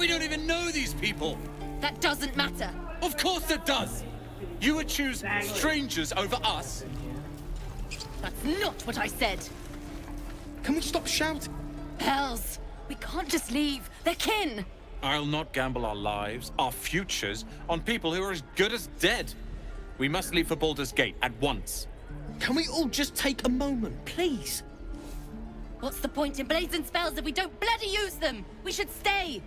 We don't even know these people! That doesn't matter. Of course it does! You would choose strangers over us? That's not what I said. Can we stop shouting? Hells, we can't just leave. They're kin. I'll not gamble our lives, our futures, on people who are as good as dead. We must leave for Baldur's Gate at once. Can we all just take a moment, please? What's the point in blazing spells if we don't bloody use them? We should stay.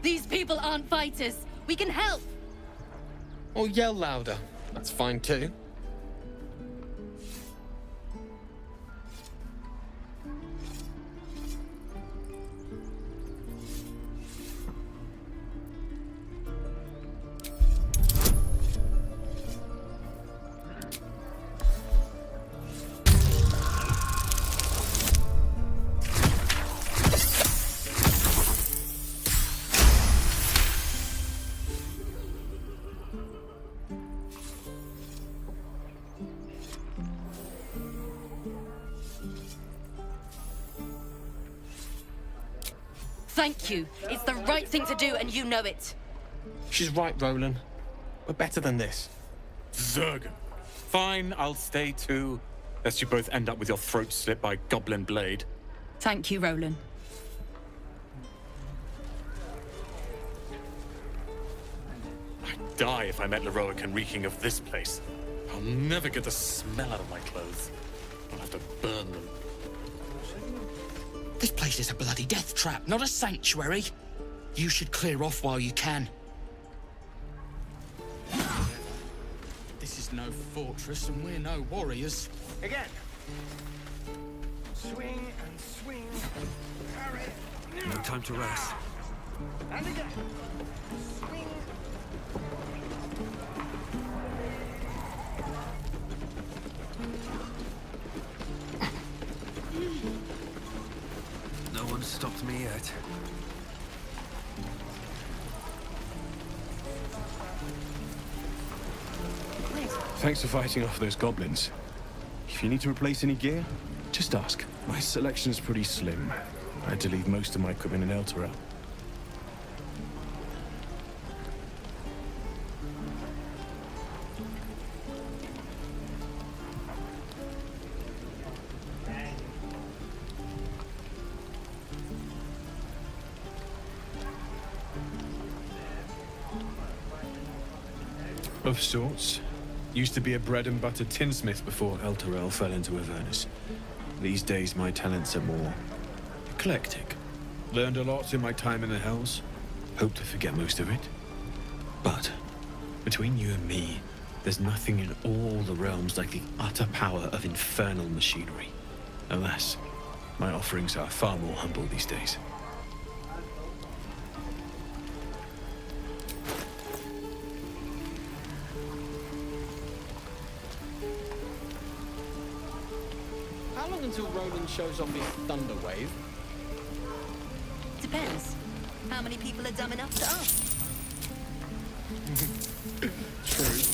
These people aren't fighters. We can help. Or yell louder. That's fine too. Thank you. It's the right thing to do, and you know it. She's right, Roland. We're better than this. Zerg. Fine, I'll stay too. Lest you both end up with your throat slit by Goblin Blade. Thank you, Roland. I'd die if I met Leroic and reeking of this place. I'll never get the smell out of my clothes. I'll have to burn them. This place is a bloody death trap, not a sanctuary. You should clear off while you can. This is no fortress, and we're no warriors. Again. Swing and swing. Parry. No time to rest. And again. Swing. No one's stopped me yet. Thanks for fighting off those goblins. If you need to replace any gear, just ask. My selection's pretty slim. I had to leave most of my equipment in Elturel. Of sorts. Used to be a bread and butter tinsmith before Elturel fell into Avernus. These days my talents are more eclectic. Learned a lot in my time in the Hells. Hope to forget most of it. But between you and me, there's nothing in all the realms like the utter power of infernal machinery. Alas, my offerings are far more humble these days. How long until Roland shows off his thunder wave? Depends. How many people are dumb enough to ask? True.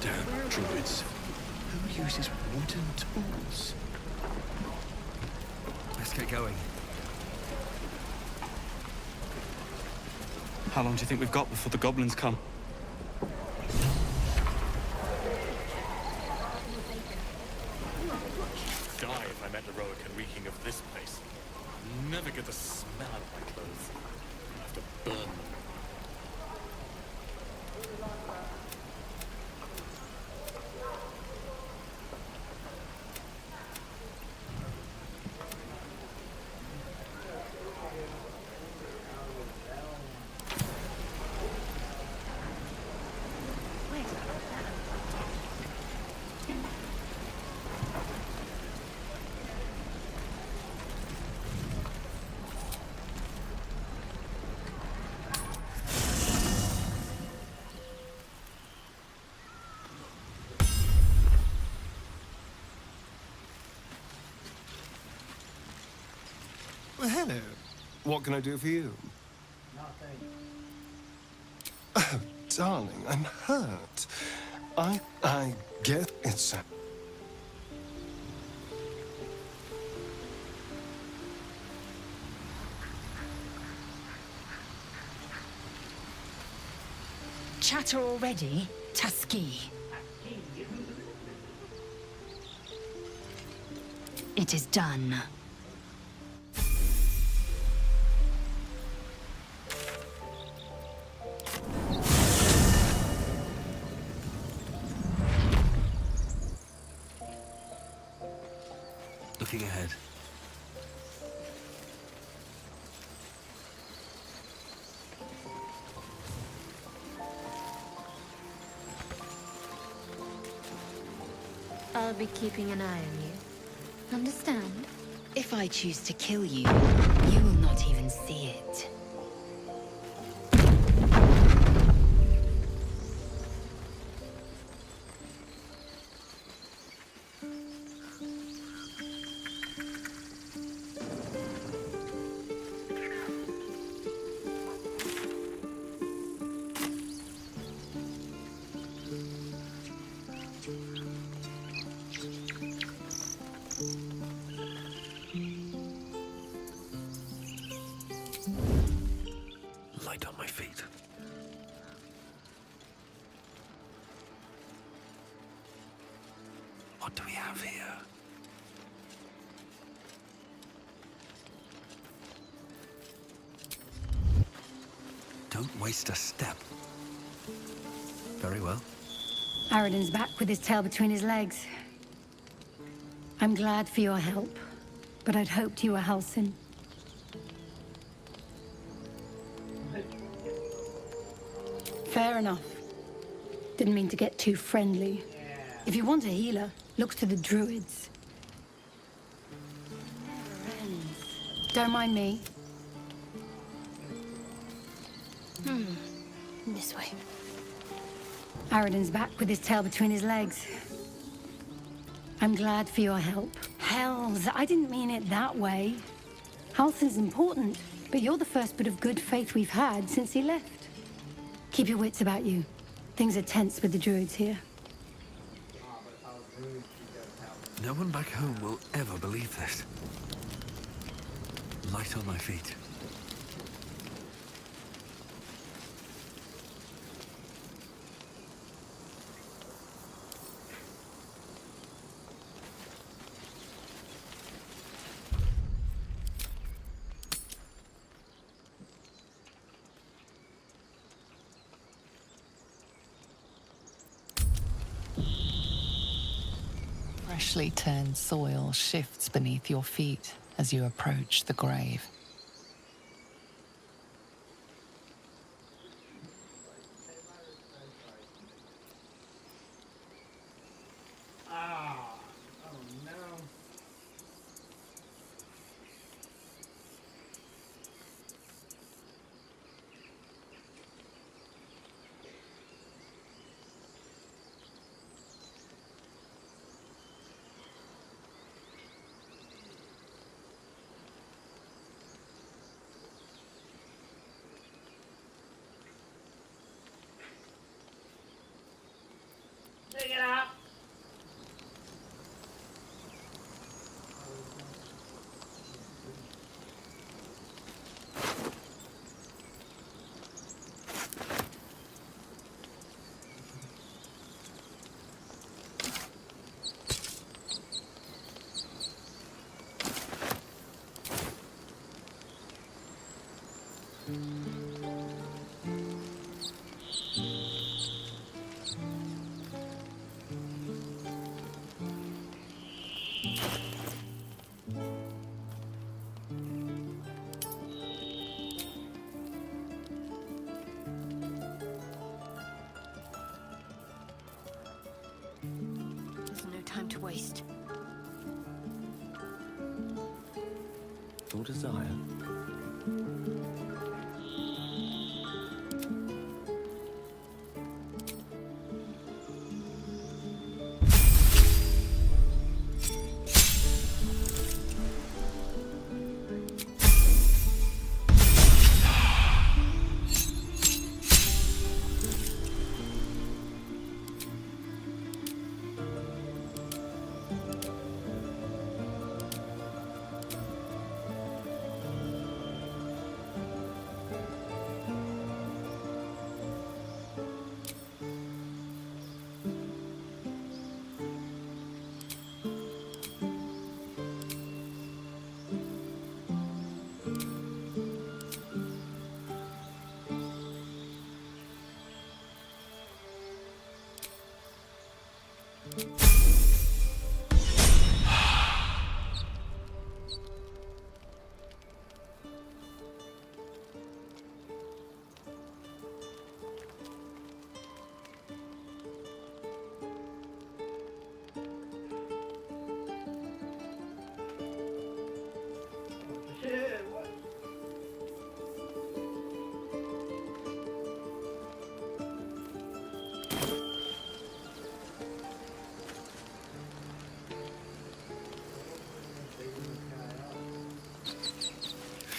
Damn druids. Who uses wooden tools? Let's get going. How long do you think we've got before the goblins come? Die if I met Leroic and reeking of this place. I'll never get the smell out of my clothes. I'll have to burn them. Well, hello. What can I do for you? Oh, darling, I'm hurt. I get it's a... Chatter already, Tusky? It is done. Looking ahead. I'll be keeping an eye on you. Understand? If I choose to kill you, you will not even see it. Light on my feet. What do we have here? Don't waste a step. Very well. Aradin's back with his tail between his legs. I'm glad for your help, but I'd hoped you were Halsin. Fair enough. Didn't mean to get too friendly. If you want a healer, look to the druids. Never ends. Don't mind me. This way. Aradin's back with his tail between his legs. I'm glad for your help. Hells, I didn't mean it that way. Halsin's important, but you're the first bit of good faith we've had since he left. Keep your wits about you. Things are tense with the druids here. No one back home will ever believe this. Light on my feet. Freshly turned soil shifts beneath your feet as you approach the grave. Take it out. There's no time to waste. Your desire.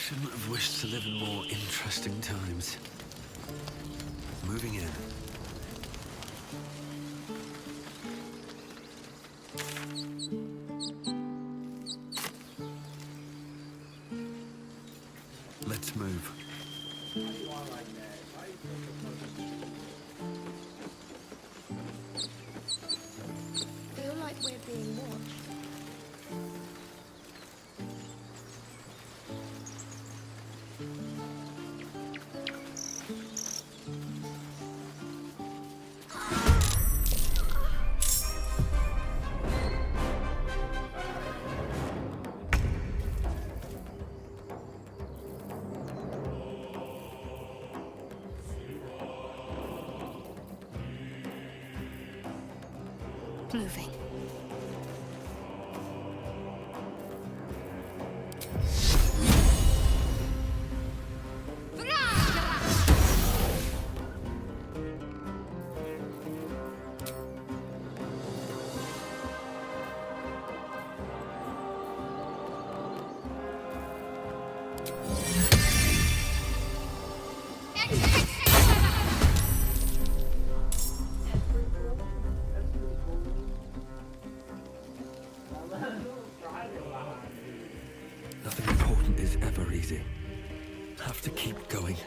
Shouldn't have wished to live in more interesting times. Moving in. Let's move. Feel like we're being watched. Moving. Nothing important is ever easy. Have to keep going.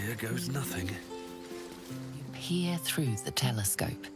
Here goes nothing. You peer through the telescope.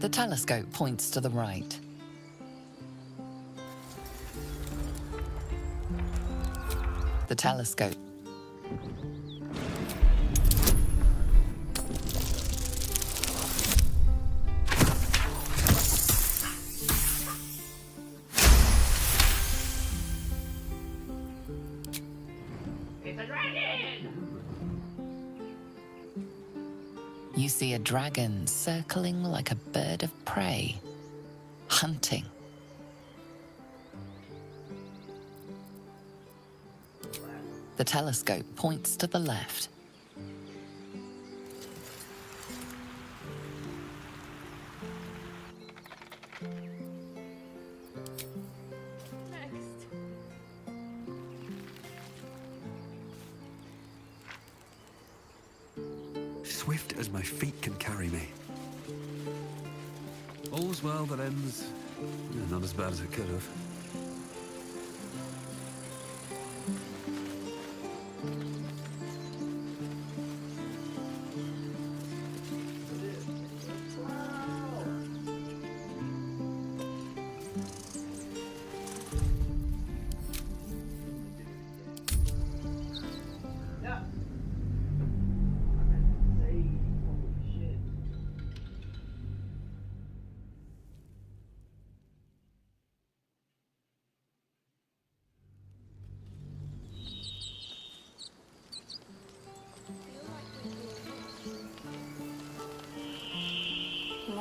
The telescope points to the right. The telescope. You see a dragon circling like a bird of prey, hunting. The telescope points to the left. Swift as my feet can carry me. All's well that ends not as bad as it could have.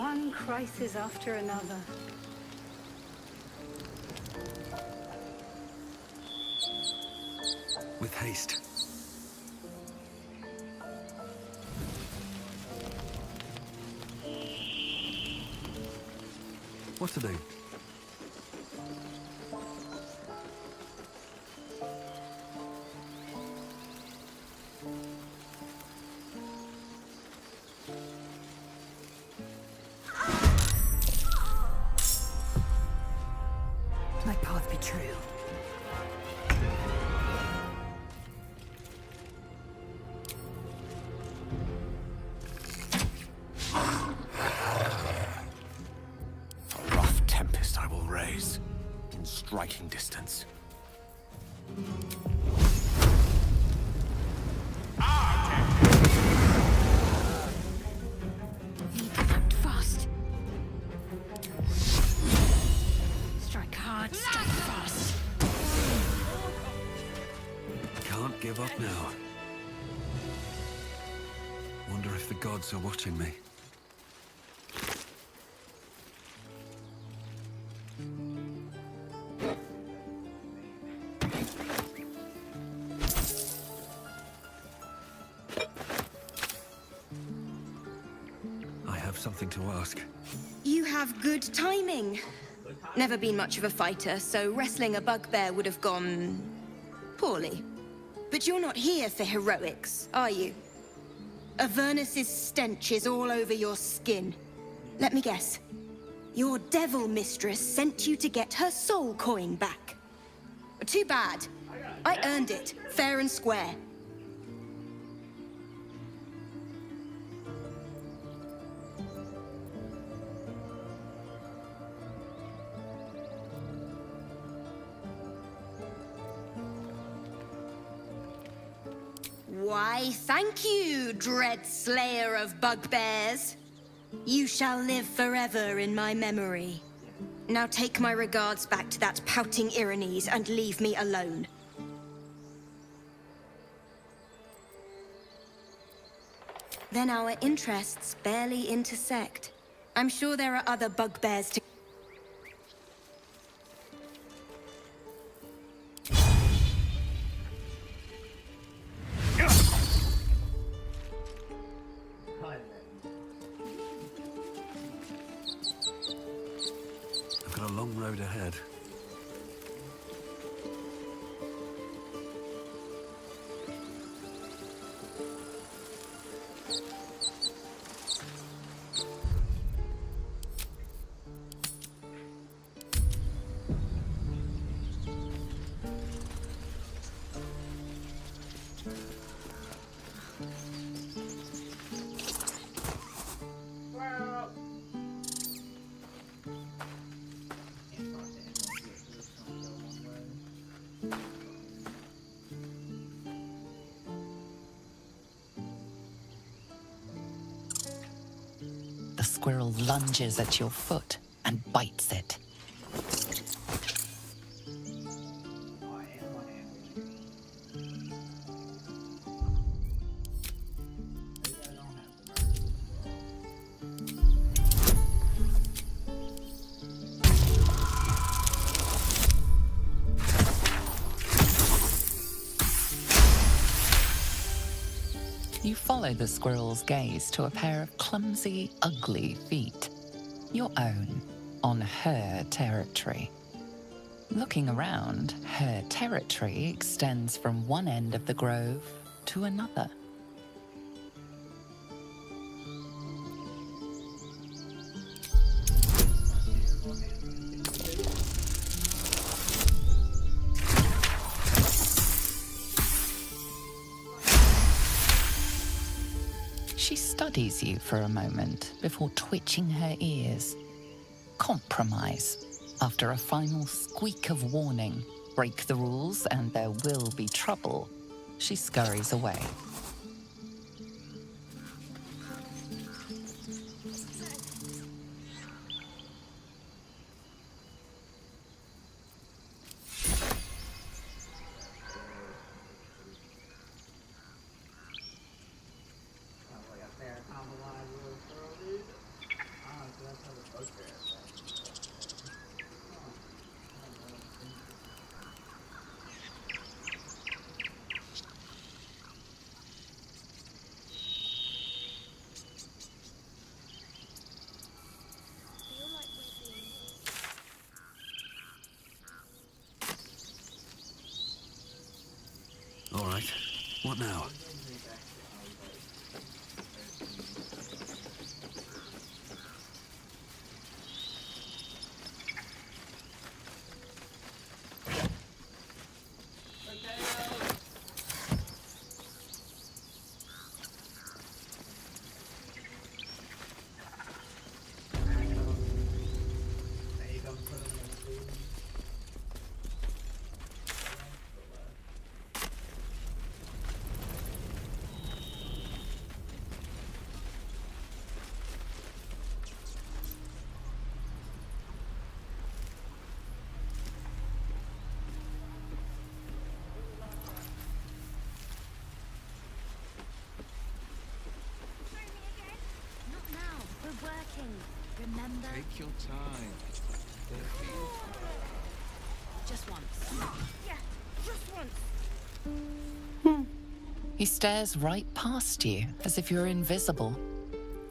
One crisis after another. With haste. What are they? My path be true. A rough tempest I will raise, in striking distance. Need to act fast. Strike hard, strike fast. Can't give up now. Wonder if the gods are watching me. I have something to ask. You have good timing. Never been much of a fighter, so wrestling a bugbear would have gone poorly. But you're not here for heroics, are you? Avernus's stench is all over your skin. Let me guess. Your devil mistress sent you to get her soul coin back. Too bad. I earned it, fair and square. Why, thank you, dread slayer of bugbears. You shall live forever in my memory. Now take my regards back to that pouting Irenes and leave me alone. Then our interests barely intersect. I'm sure there are other bugbears to... I've got a long road ahead. The squirrel lunges at your foot and bites it. You follow the squirrel's gaze to a pair of clumsy, ugly feet. Your own, on her territory. Looking around, her territory extends from one end of the grove to another. She studies you for a moment before twitching her ears. Compromise. After a final squeak of warning, break the rules and there will be trouble, she scurries away. All right. What now? Remember? Take your time. Just once. Yeah, just once. He stares right past you as if you're invisible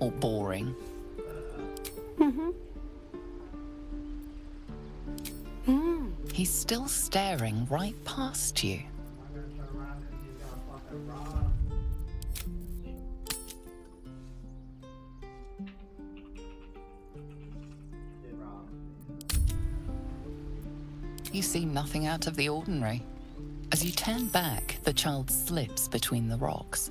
or boring. He's still staring right past you. You see nothing out of the ordinary. As you turn back, the child slips between the rocks.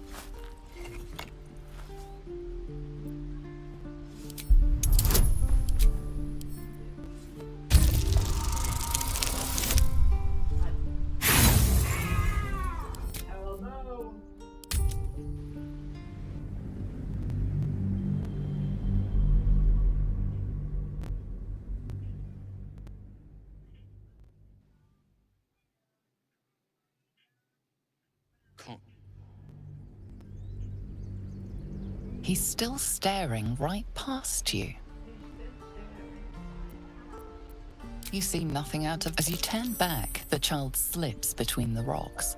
He's still staring right past you. You see nothing out of... As you turn back, the child slips between the rocks.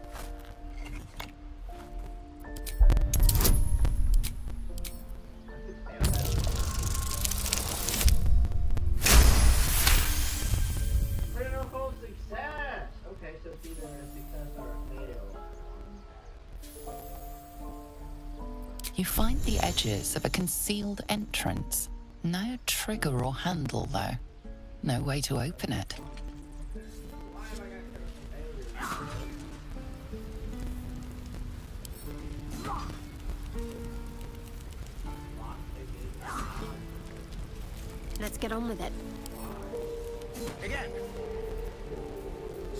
Critical success! Okay, so it's either a success or a fail. You find the edges of a concealed entrance. No trigger or handle, though. No way to open it. Let's get on with it. Again!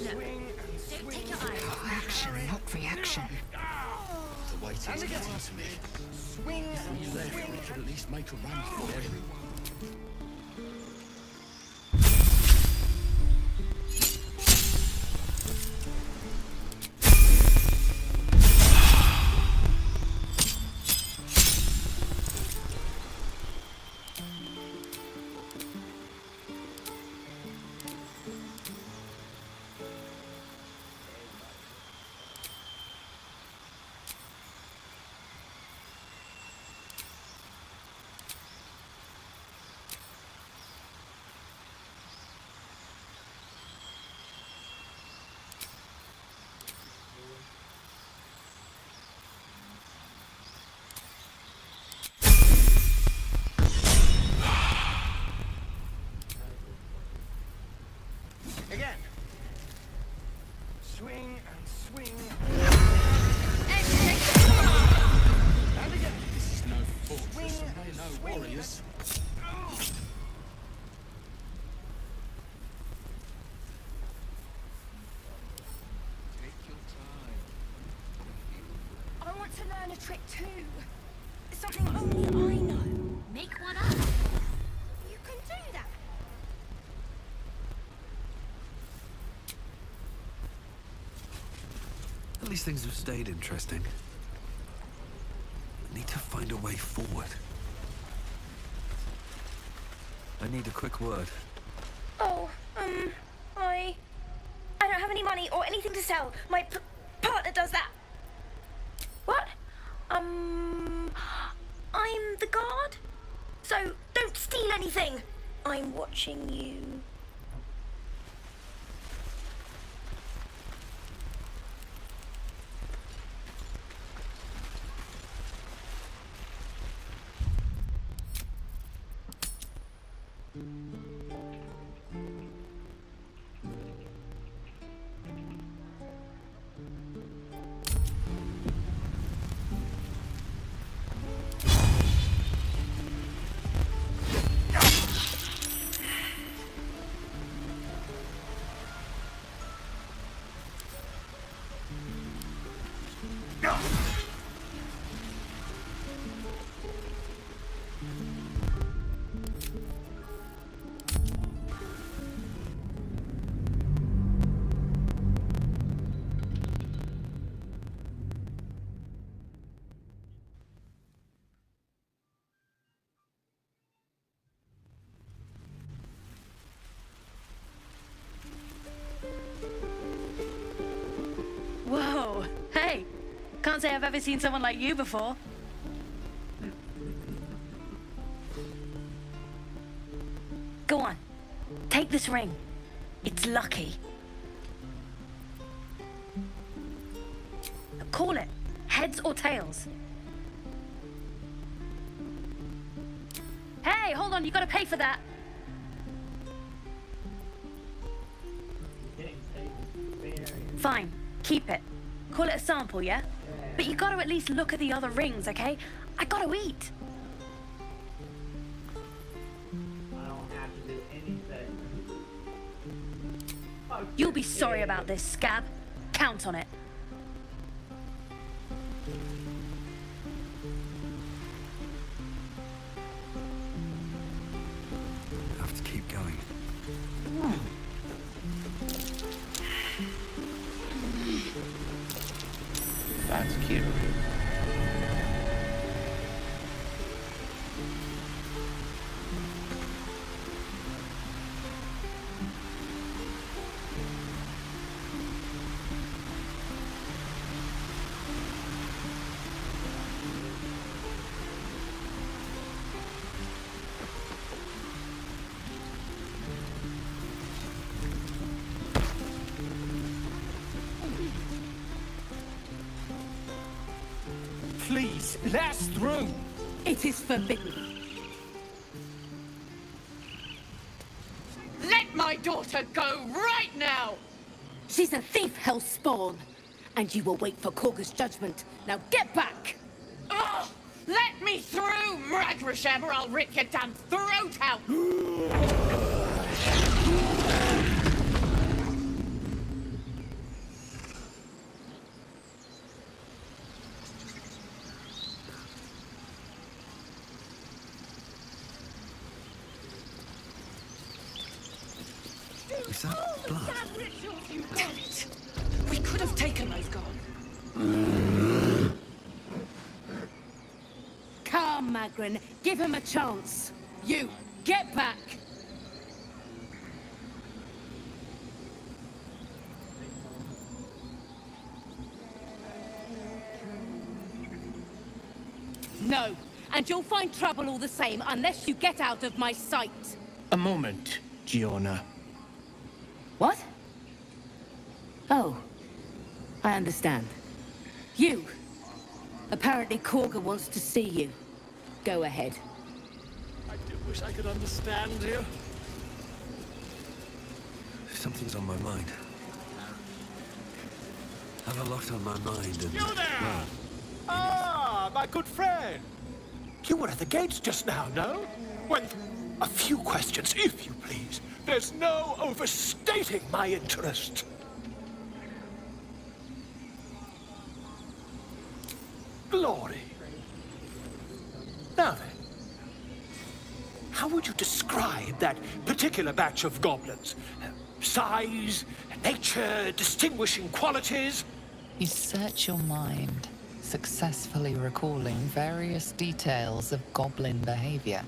No. Don't take your eyes off me. Action, not reaction. The waiting's getting to me. Swing You there, we could at least make a run for it. Again! Swing and swing. And again! This is no fortress, Swing and we're no swing. warriors. Take your time. I want to learn a trick too. Something only I know. Make one up. You can do that. At least things have stayed interesting. I need to find a way forward. I need a quick word. Oh, I don't have any money or anything to sell. My partner does that. What? I'm the guard. So don't steal anything. I'm watching you. Whoa! Hey! Can't say I've ever seen someone like you before. Go on. Take this ring. It's lucky. Call it. Heads or tails. Hey, hold on. You gotta pay for that. Fine. Keep it. Call it a sample, yeah? But you gotta at least look at the other rings, okay? I gotta eat. I don't have to do anything. You'll be sorry about this, Scab. Count on it. I have to keep going. That's cute. Please, let us through. It is forbidden. Let my daughter go right now! She's a thief, hellspawn. And you will wait for Korga's judgment. Now get back! Oh, let me through, Mragrasham, or I'll rip your damn throat out! Is that blood? Damn it! We could have taken those guards. Come, Magrin. Give him a chance. You, get back! No, and you'll find trouble all the same unless you get out of my sight. A moment, Giona. What? Oh, I understand. You. Apparently Korga wants to see you. Go ahead. I do wish I could understand you. Something's on my mind. Have a lot on my mind and... You there! Ah, my good friend. You were at the gates just now, no? Well, a few questions, if you please. There's no overstating my interest. Glory. Now then, how would you describe that particular batch of goblins? Size, nature, distinguishing qualities? You search your mind, successfully recalling various details of goblin behavior.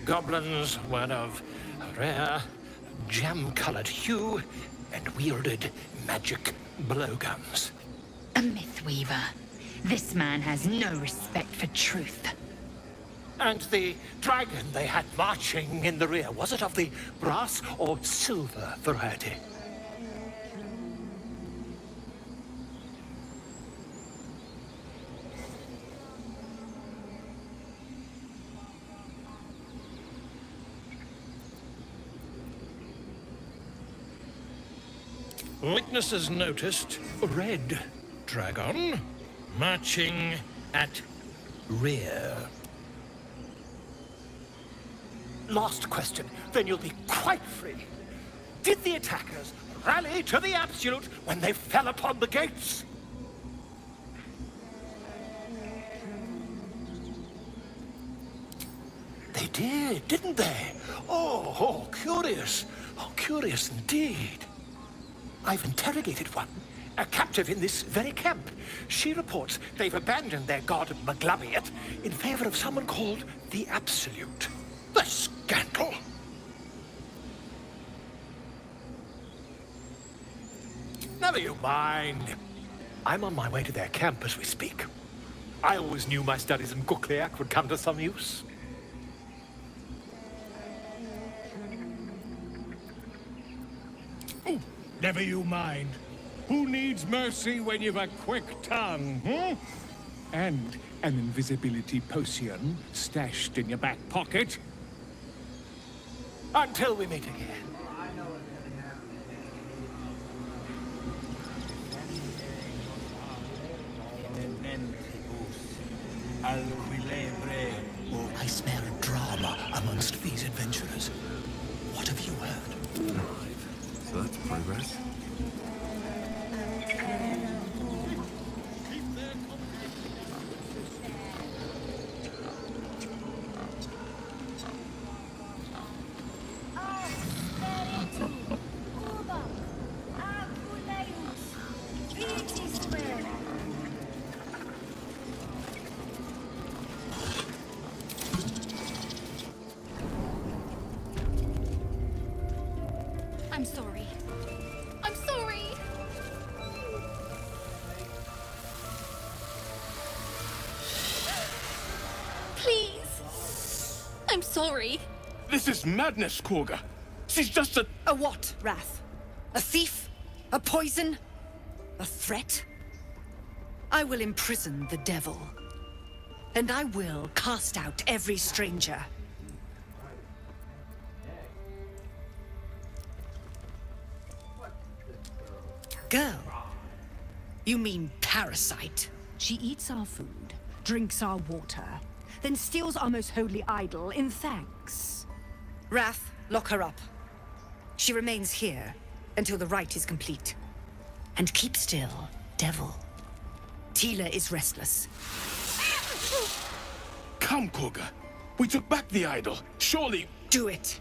Goblins were of a rare, jam-colored hue and wielded magic blowguns. A mythweaver. This man has no respect for truth. And the dragon they had marching in the rear, was it of the brass or silver variety? Witnesses noticed red dragon marching at rear. Last question, then you'll be quite free. Did the attackers rally to the absolute when they fell upon the gates? They did, didn't they? Oh, curious. Oh, curious indeed. I've interrogated one, a captive in this very camp. She reports they've abandoned their god Maglabiat in favor of someone called the Absolute. The scandal! Never you mind. I'm on my way to their camp as we speak. I always knew my studies in Gukliak would come to some use. Never you mind. Who needs mercy when you've a quick tongue, hmm? And an invisibility potion stashed in your back pocket? Until we meet again. I smell drama amongst these adventurers. What have you heard? So that's progress. I'm sorry. I'm sorry. Please. I'm sorry. This is madness, Korga. She's just a... A what, Wrath? A thief? A poison? A threat? I will imprison the devil. And I will cast out every stranger. Girl, you mean parasite? She eats our food, drinks our water, then steals our most holy idol in thanks. Wrath, lock her up. She remains here until the rite is complete. And keep still, devil. Tila is restless. Come, Korga. We took back the idol. Surely... Do it.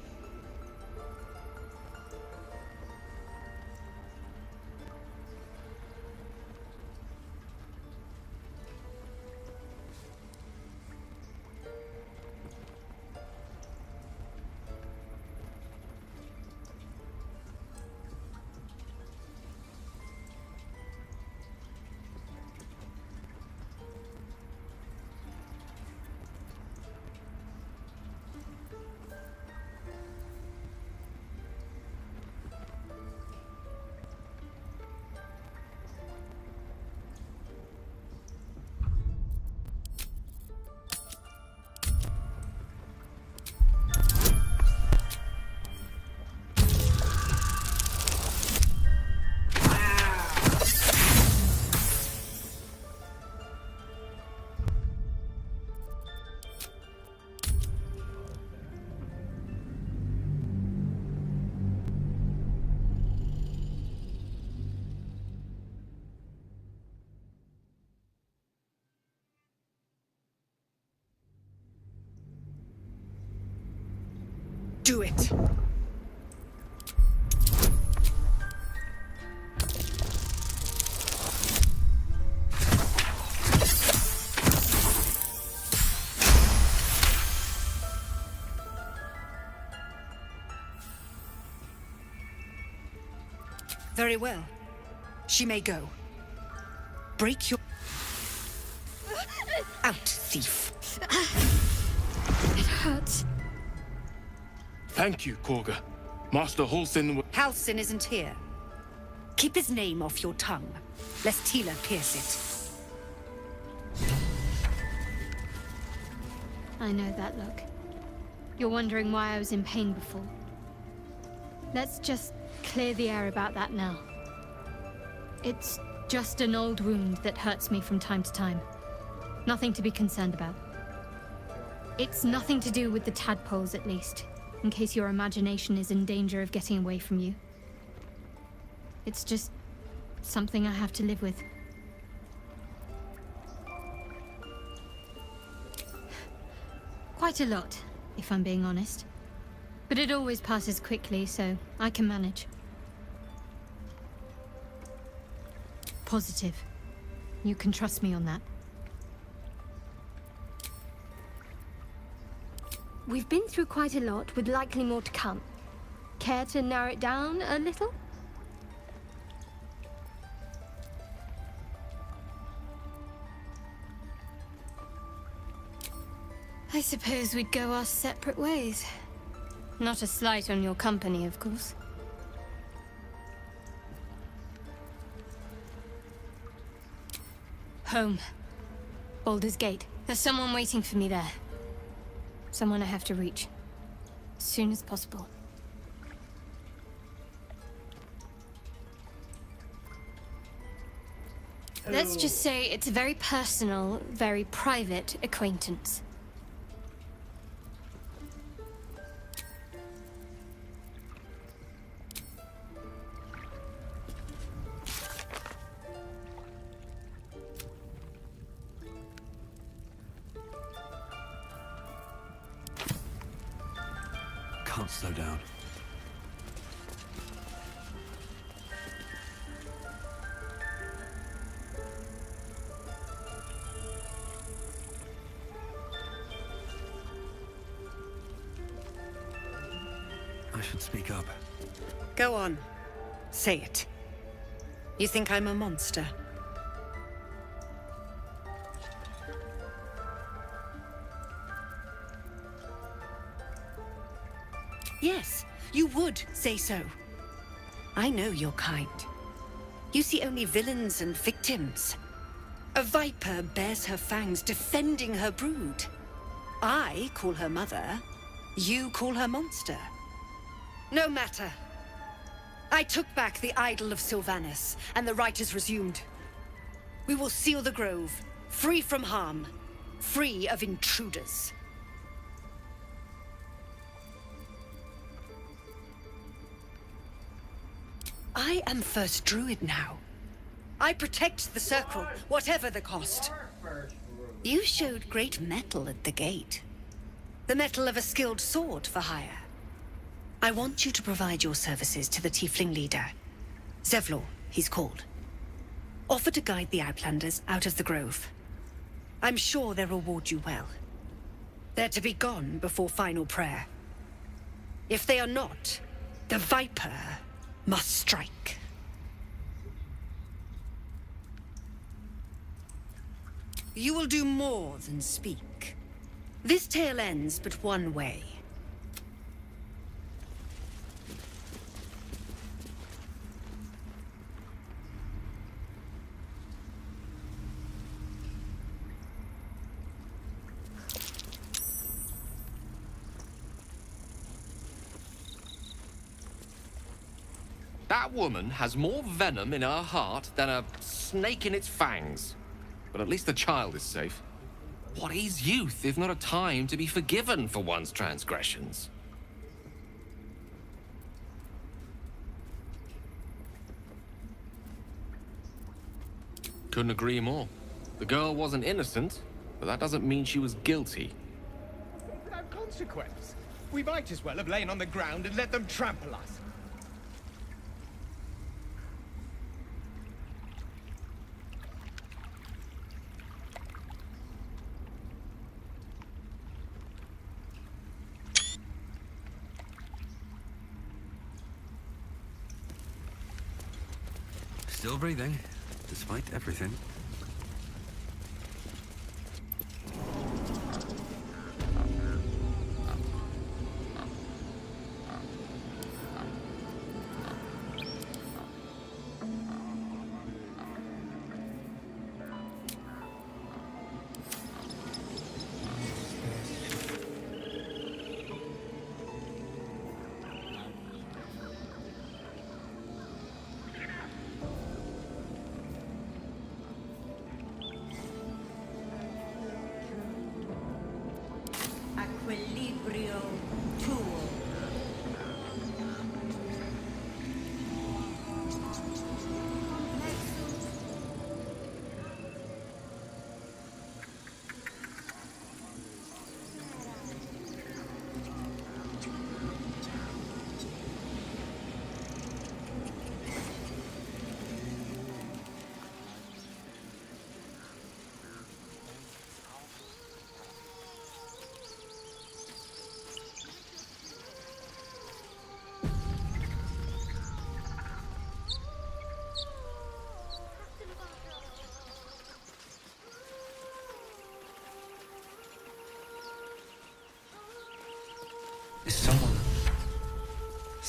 Do it. Very well. She may go. Break your... Out, thief. It hurts. Thank you, Korga. Master Halsin... Halsin isn't here. Keep his name off your tongue, lest Tila pierce it. I know that look. You're wondering why I was in pain before. Let's just clear the air about that now. It's just an old wound that hurts me from time to time. Nothing to be concerned about. It's nothing to do with the tadpoles, at least, in case your imagination is in danger of getting away from you. It's just something I have to live with. Quite a lot, if I'm being honest. But it always passes quickly, so I can manage. Positive. You can trust me on that. We've been through quite a lot, with likely more to come. Care to narrow it down a little? I suppose we'd go our separate ways. Not a slight on your company, of course. Home. Baldur's Gate. There's someone waiting for me there. Someone I have to reach. As soon as possible. Let's just say it's a very personal, very private acquaintance. Can't slow down. I should speak up. Go on. Say it. You think I'm a monster? Yes, you would say so. I know your kind. You see only villains and victims. A viper bears her fangs defending her brood. I call her mother. You call her monster. No matter. I took back the idol of Sylvanas, and the rite is resumed. We will seal the grove, free from harm, free of intruders. I am First Druid now. I protect the Circle, whatever the cost. You showed great mettle at the gate. The mettle of a skilled sword for hire. I want you to provide your services to the Tiefling leader. Zevlor, he's called. Offer to guide the Outlanders out of the grove. I'm sure they'll reward you well. They're to be gone before final prayer. If they are not, the Viper must strike. You will do more than speak. This tale ends but one way. That woman has more venom in her heart than a snake in its fangs. But at least the child is safe. What is youth if not a time to be forgiven for one's transgressions? Couldn't agree more. The girl wasn't innocent, but that doesn't mean she was guilty. Without consequence. We might as well have lain on the ground and let them trample us. Still breathing, despite everything.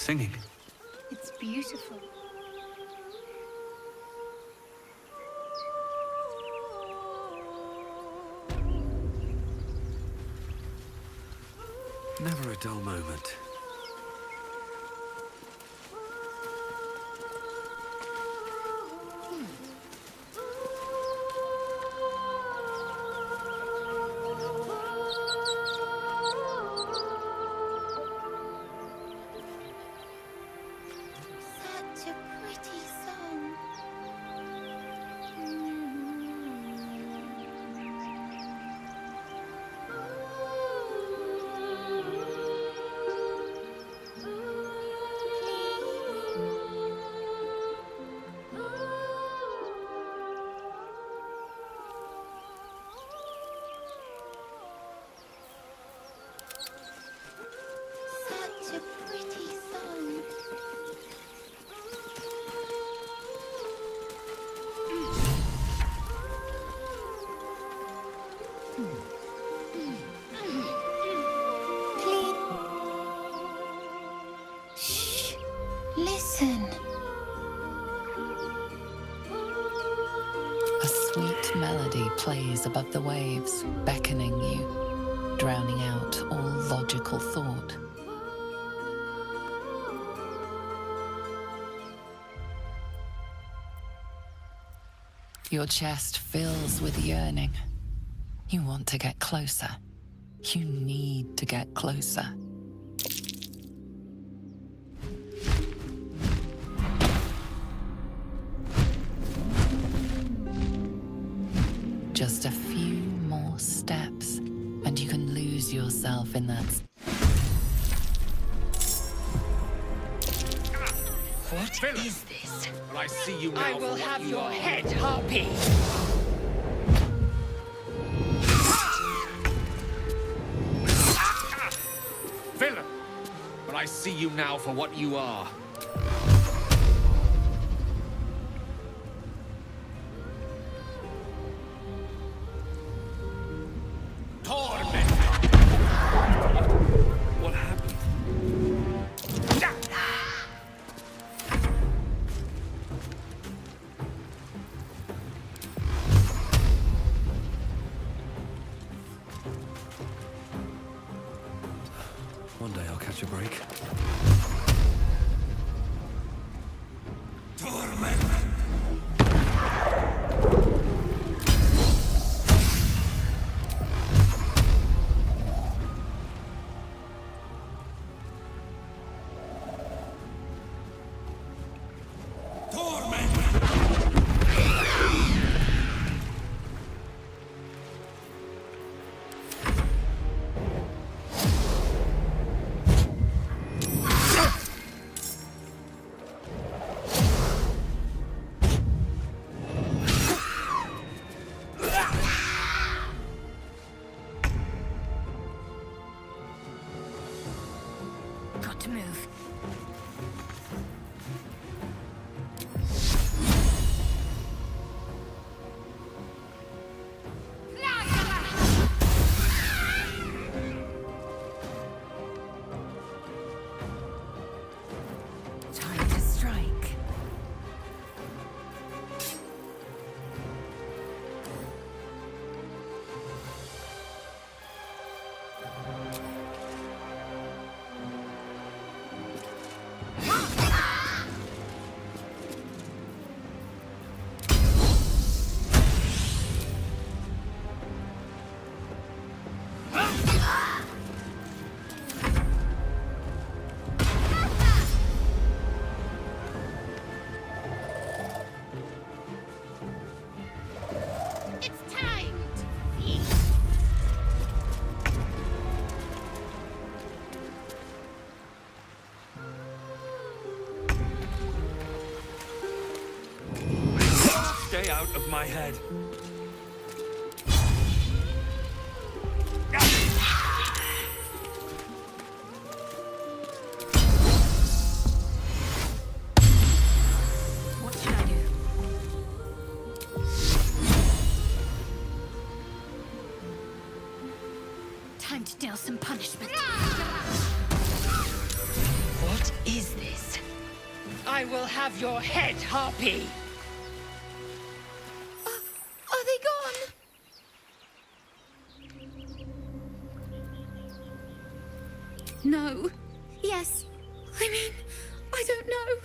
Singing. It's beautiful. Never a dull moment. Such a pretty song. Such a pretty song. Please. Shh. Listen. A sweet melody plays above the waves, beckoning you, drowning out all logical thought. Your chest fills with yearning. You want to get closer. You need to get closer. Just a few more steps, and you can lose yourself in that. What is this? Well, I see you now I will for what have you your are. head, Harpy. Villain! But I see you now for what you are. Torment! What happened? One day I'll catch a break. Got to move. Time to strike. It's time to eat. Stay out of my head. What should I do? Time to deal some punishment. What is I will have your head, Harpy! Are they gone? No. Yes. I mean, I don't know.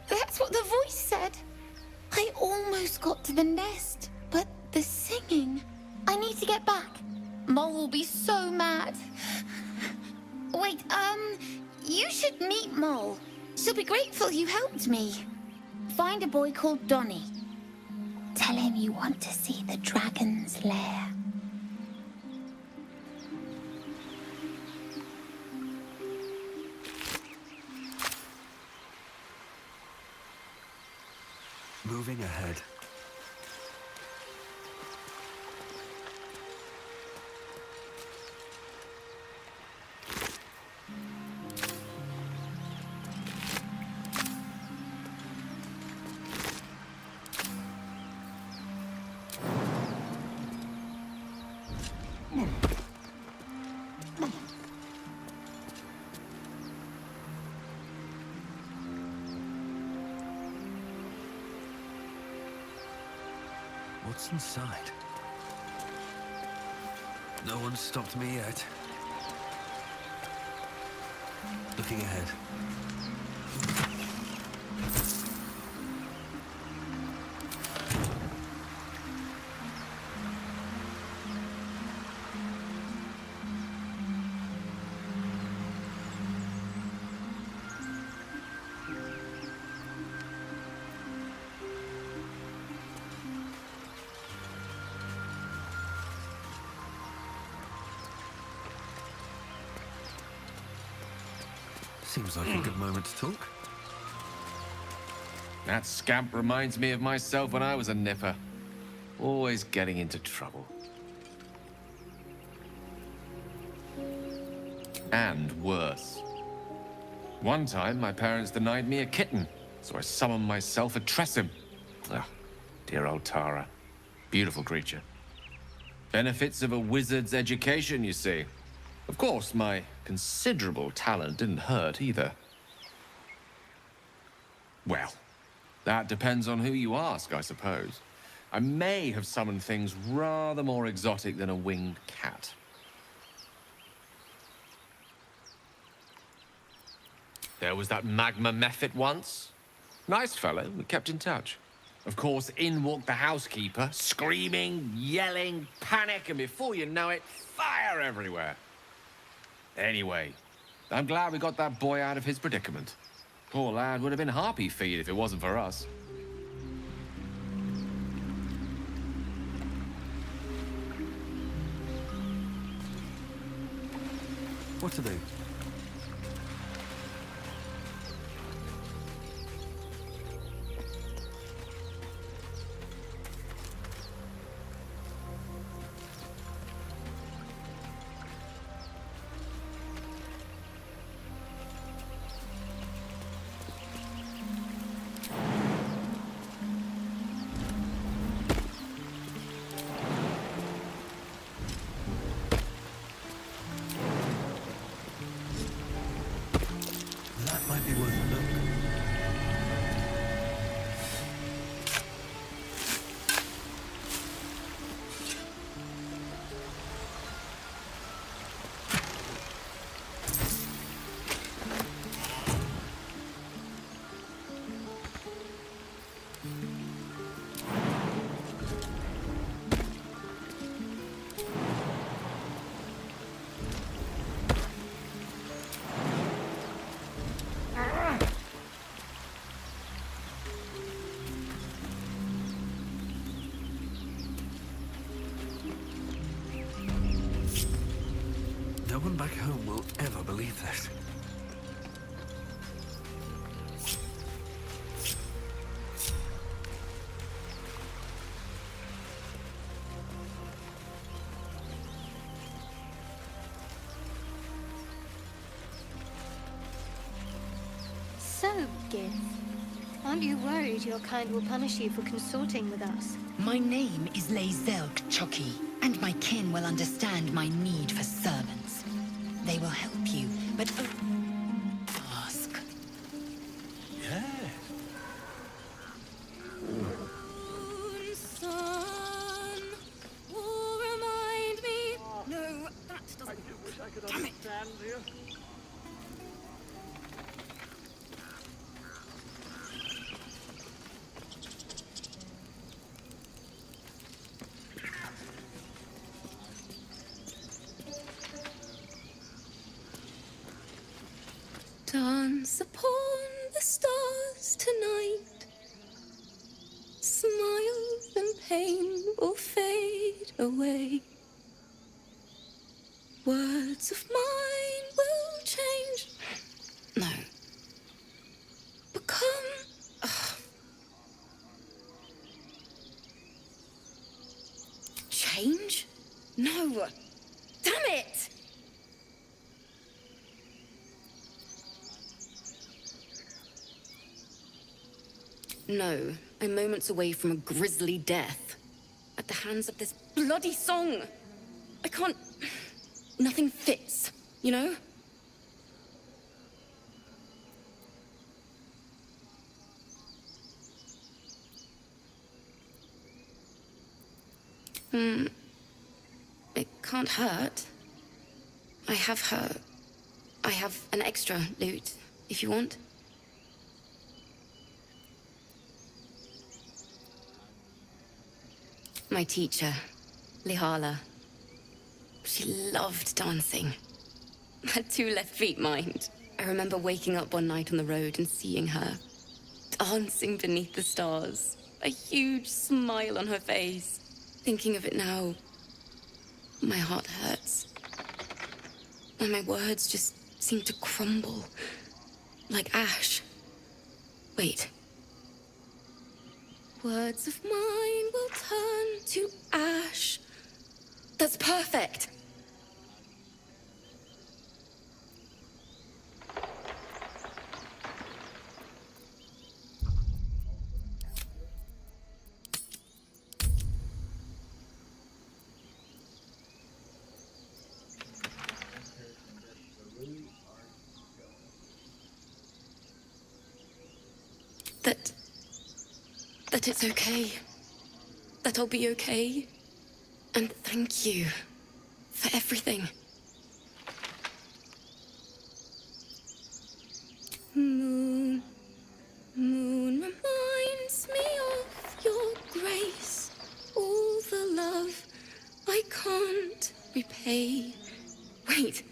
That's what the voice said. I almost got to the nest, but the singing... I need to get back. Mole will be so mad. Wait, you should meet Mole. She'll be grateful you helped me. Find a boy called Donnie. Tell him you want to see the dragon's lair. Moving ahead. What's inside? No one's stopped me yet. Looking ahead. Seems like a good moment to talk. That scamp reminds me of myself when I was a nipper. Always getting into trouble. And worse. One time, my parents denied me a kitten, so I summoned myself a Tressim. Ah, dear old Tara. Beautiful creature. Benefits of a wizard's education, you see. Of course, my considerable talent didn't hurt either. Well, that depends on who you ask, I suppose. I may have summoned things rather more exotic than a winged cat. There was that magma mephit once. Nice fellow, we kept in touch. Of course, in walked the housekeeper, screaming, yelling, panic, and before you know it, fire everywhere. Anyway, I'm glad we got that boy out of his predicament. Poor lad would have been harpy feed if it wasn't for us. What to do? Might be worth a look. No one back home will ever believe this. So, Gith, aren't you worried your kind will punish you for consorting with us? My name is Leizelk Chucky, and my kin will understand my need for servants. They will help you, but ask. Yes. Sun will remind me. No, that doesn't. Wish I could Damn it. understand you. Dance upon the stars tonight. Smile and pain will fade away. Words of mine will change. No. Become. Change? No. Damn it! No, I'm moments away from a grisly death. At the hands of this bloody song. I can't. Nothing fits, you know? It can't hurt. I have an extra loot, if you want. My teacher, Lihala. She loved dancing. Had 2 left feet, mind. I remember waking up one night on the road and seeing her, dancing beneath the stars, a huge smile on her face. Thinking of it now, my heart hurts. And my words just seem to crumble, like ash. Wait. Words of mine will turn to ash. That's perfect. That it's okay. That I'll be okay. And thank you for everything. Moon, moon reminds me of your grace. All the love I can't repay. Wait.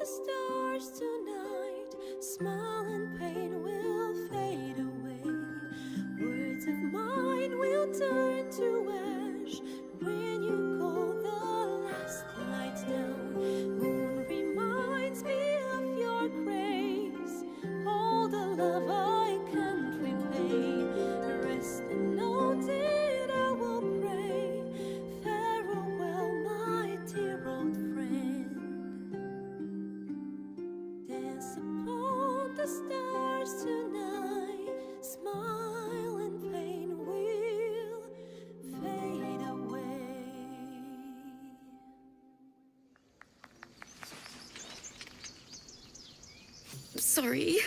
the stars tonight. Smile and pain will fade away. Words of mine will turn to ash when you call the last light down. Moon reminds me of your grace. All the love I can't repay. Rest and note it, I will pray. Farewell, my dear old friend. Dance upon the stars tonight. Smile and pain will fade away. Sorry.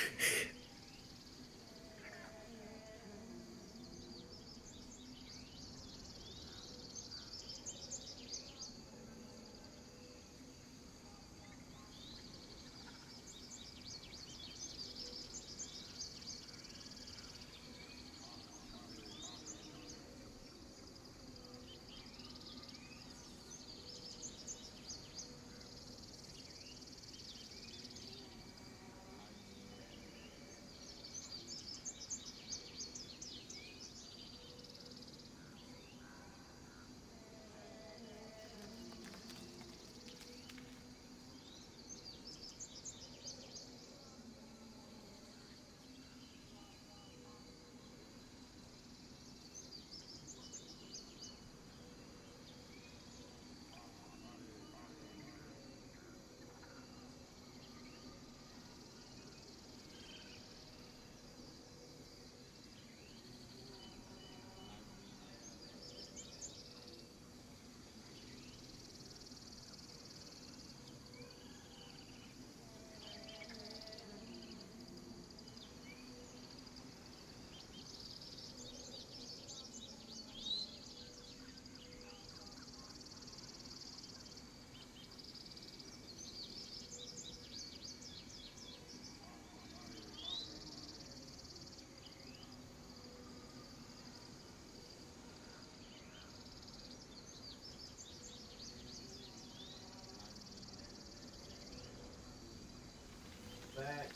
Back.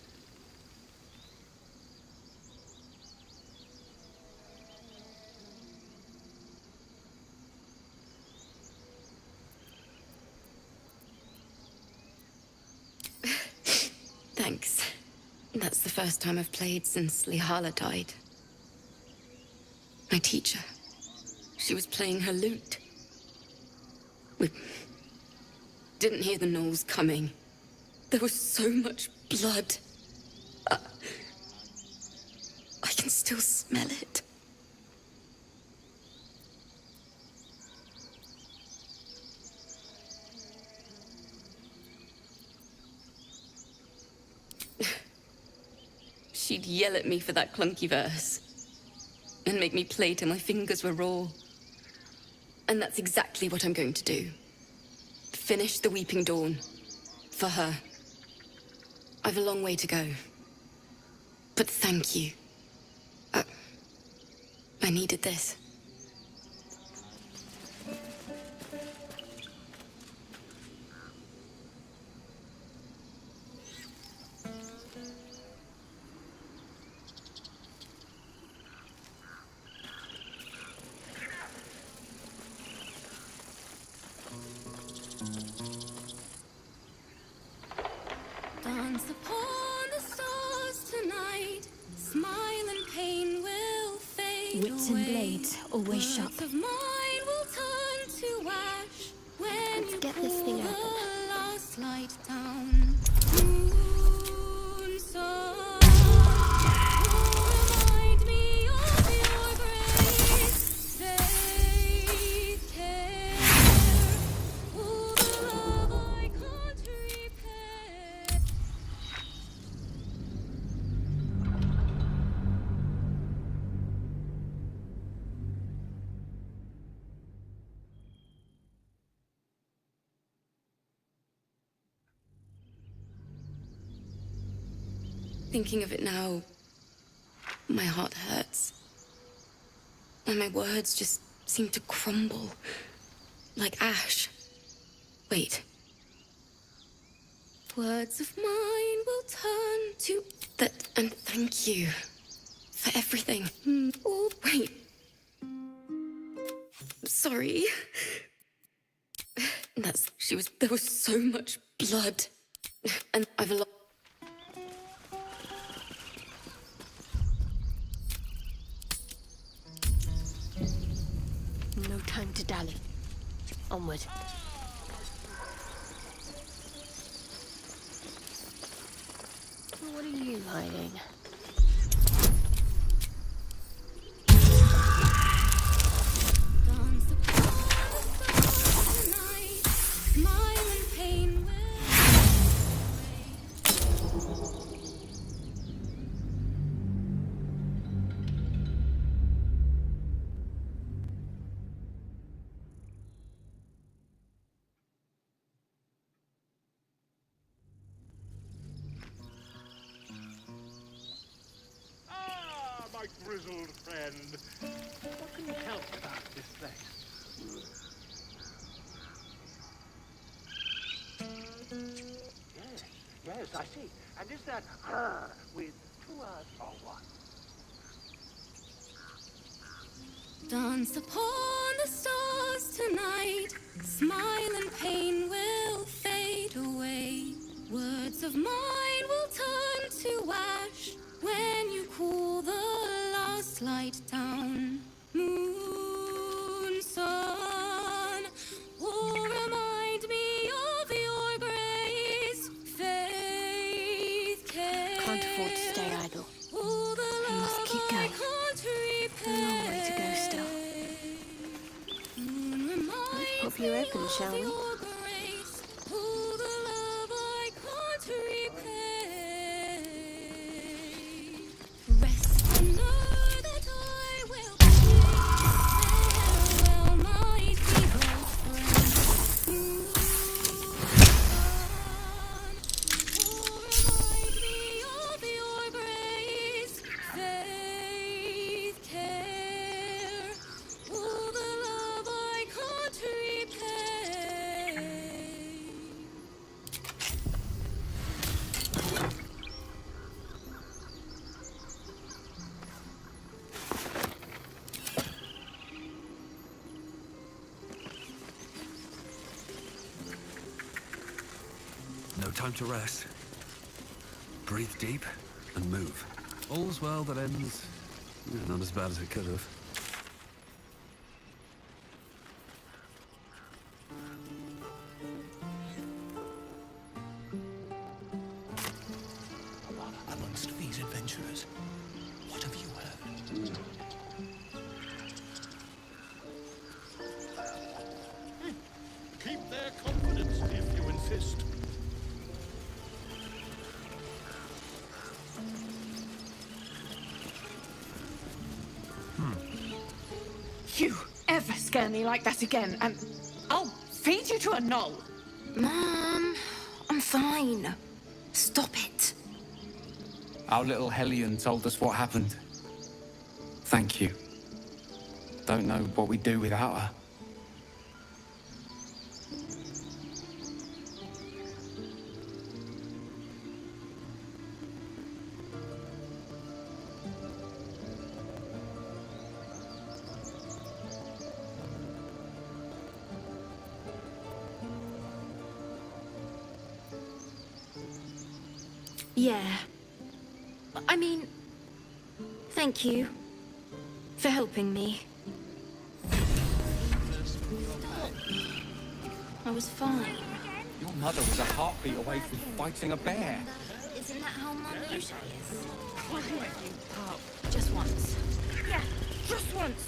Thanks. That's the first time I've played since Lihala died. My teacher. She was playing her lute. We didn't hear the gnolls coming. There was so much blood. I can still smell it. She'd yell at me for that clunky verse and make me play till my fingers were raw. And that's exactly what I'm going to do. Finish the Weeping Dawn. For her. I've a long way to go. But thank you. I needed this. Dance upon the stars tonight. Smile and pain will fade Wits away. and blades, always sharp. Words of mine will turn to ash when Let's you get this thing pull open. the last light down. Moon sun, remind me of your grace. Faith, care, all the love I can't repay. Thinking of it now, my heart hurts. And my words just seem to crumble. Like ash. Wait. Words of mine will turn to that, and thank you for everything. Oh, wait. Sorry. There was so much blood. And I've lost. No time to dally. Onward. What are you hiding? Dance upon the stars tonight. Smile and pain will. Ah, my grizzled friend. What can you tell me about this place? Yes, I see. And is that with 2 R's or 1? Dance upon the stars tonight. Smile and pain will fade away. Words of mine will turn to ash when you cool the last light down. Moon, sun, will remind me of your grace. Faith, care. Can't afford to stay idle. All the I must love keep I going. can't repay. A long way to go still. Moon reminds Let's pop you open, shall we? your grace. All the love I can't repay. Rest and know that I will be farewell, my feeble friend. Moon, sun, remind me of your grace. Faith, care, all the love I can't repay. No time to rest. Breathe deep and move. All's well that ends. Not as bad as it could have. Amongst these adventurers, what have you heard? Keep their confidence if you insist. You ever scare me like that again, and I'll feed you to a knoll. Mom, I'm fine. Stop it. Our little Hellion told us what happened. Thank you. Don't know what we'd do without her. Yeah. I mean, thank you for helping me. I was fine. Your mother was a heartbeat away from fighting a bear. Isn't that how Mum usually is? Just once. Yeah, just once.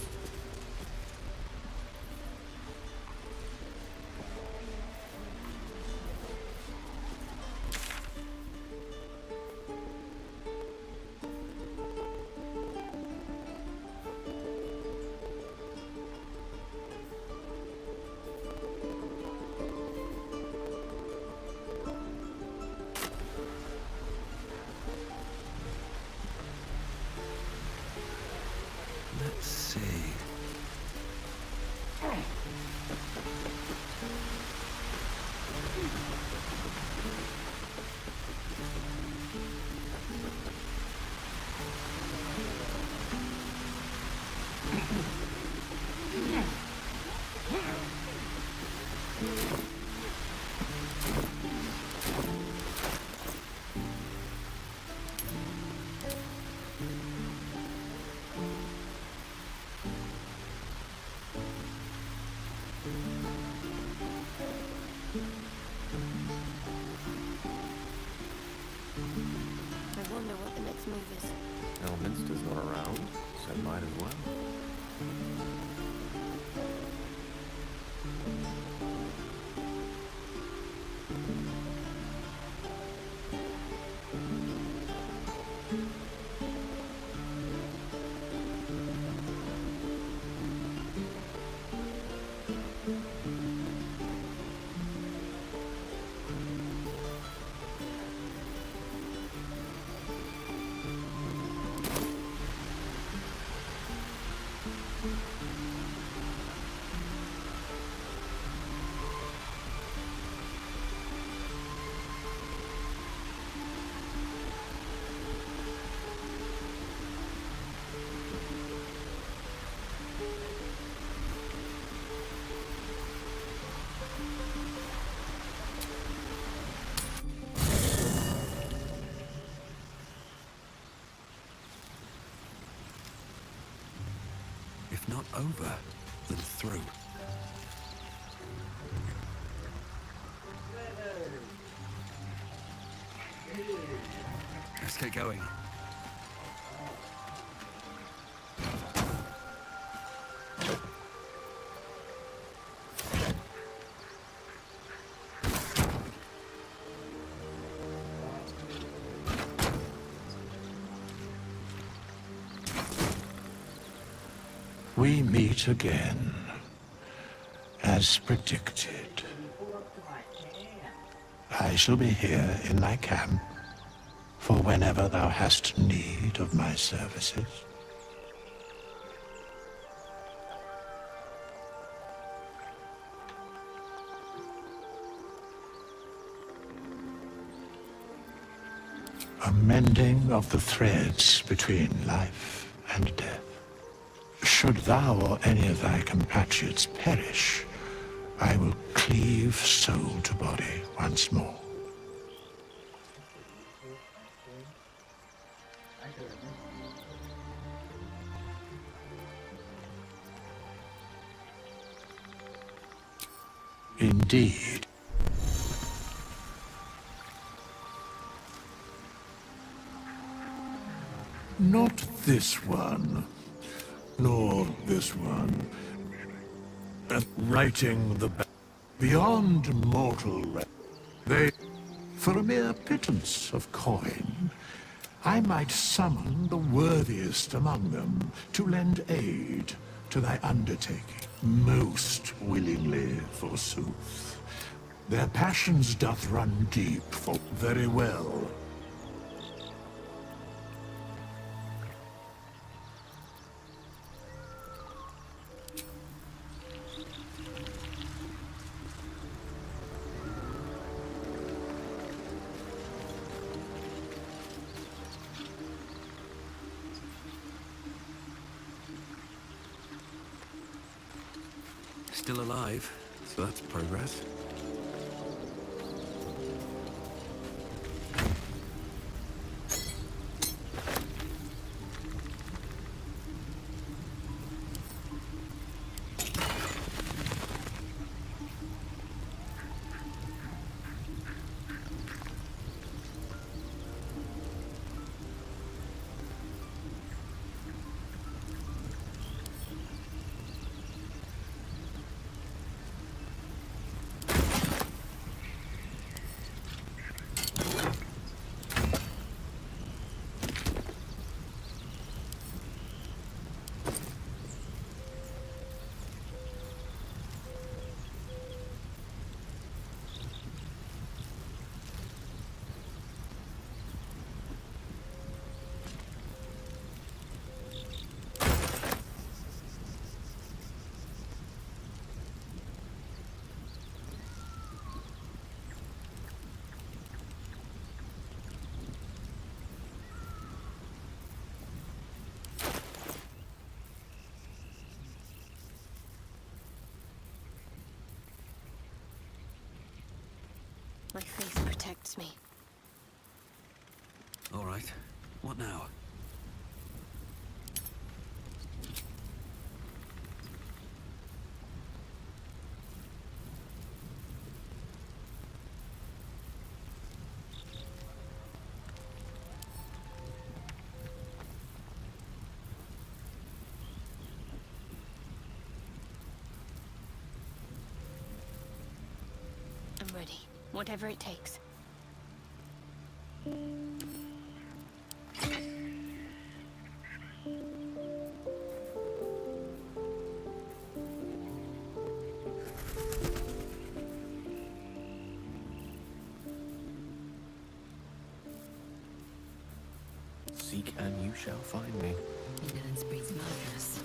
Let's see. I wonder what the next move is. Elminster's not around, so might as well. If not over, then through. Let's get going. We meet again, as predicted. I shall be here in thy camp, for whenever thou hast need of my services. A mending of the threads between life and death. Should thou or any of thy compatriots perish, I will cleave soul to body once more. Indeed. Not this one. Nor this one. Writing the beyond mortal they, for a mere pittance of coin, I might summon the worthiest among them to lend aid to thy undertaking. Most willingly, forsooth. Their passions doth run deep, for very well. Still alive, so that's progress. My face protects me. All right. What now? I'm ready. Whatever it takes. Seek and you shall find me. Ignorance breeds madness.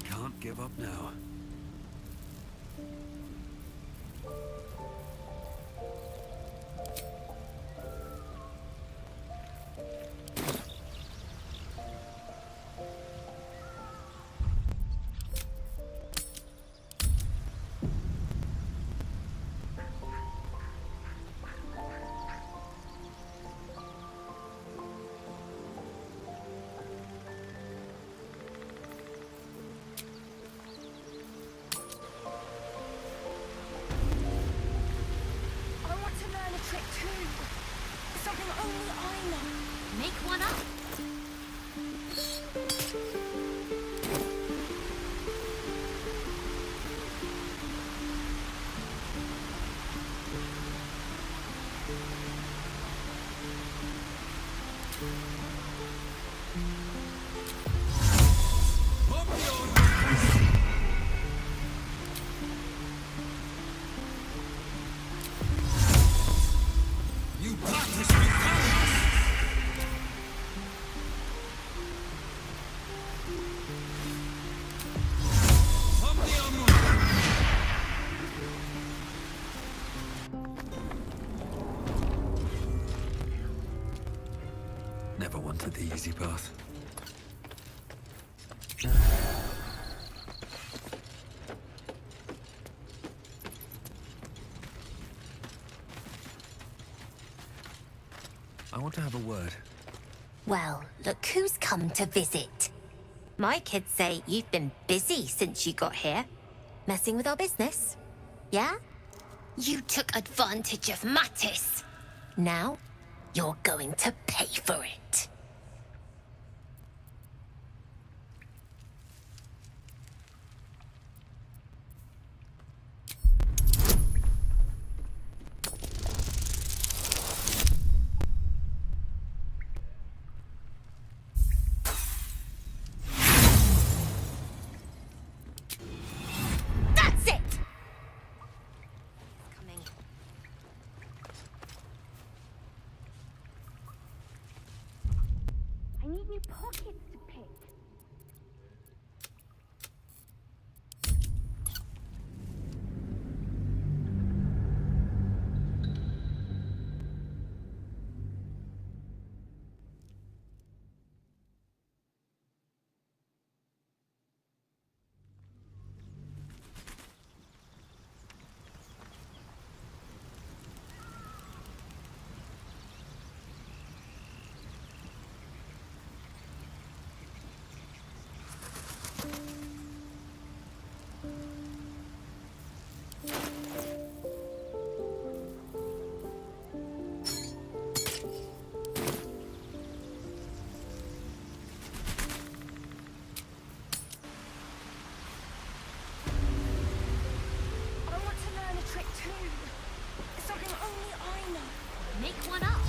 Can't give up now. I want to learn a trick too. Something only I know. Make one up. You practice with Never wanted the easy path. I want to have a word. Well, look who's come to visit. My kids say you've been busy since you got here. Messing with our business. Yeah? You took advantage of Mattis. Now, you're going to pay for it. That's it! Coming. I need new pockets to pick. I want to learn a trick too. Something only I know. Make one up.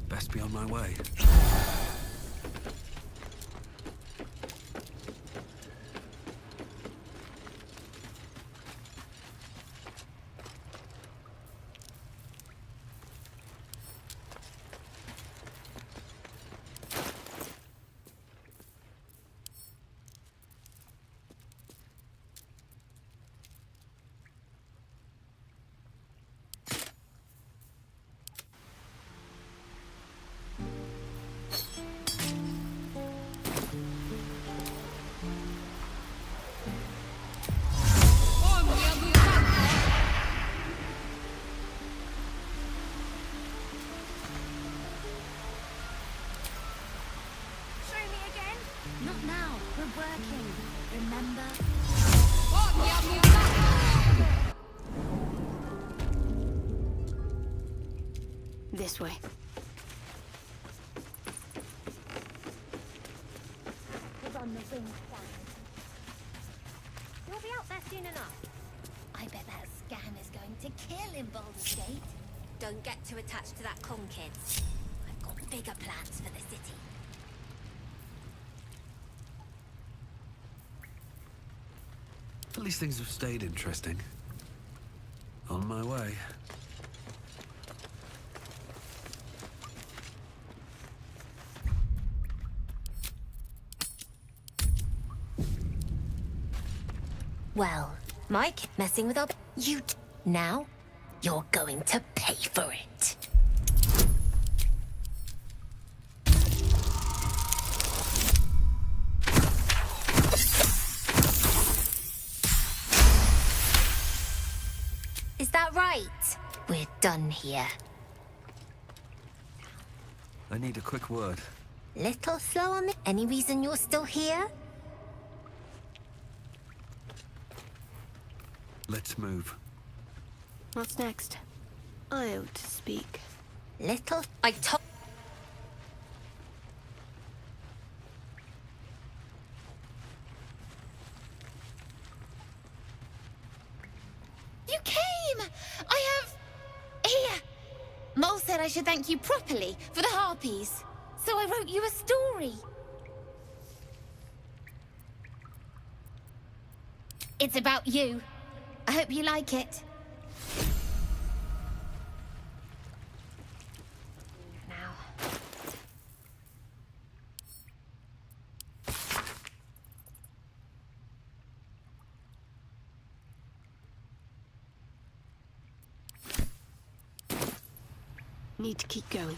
Best be on my way. This way. You'll be out there soon enough. I bet that scam is going to kill in Baldur's Gate. Don't get too attached to that con, kids. I've got bigger plans for the city. At least things have stayed interesting. On my way. Well, Mike, messing with our... Now, you're going to pay for it. Is that right? We're done here. I need a quick word. Little slow on the... Any reason you're still here? Let's move. What's next? I ought to speak. Little... I told... You came! I have... Here! Mole said I should thank you properly for the harpies. So I wrote you a story. It's about you. I hope you like it. Now. Need to keep going.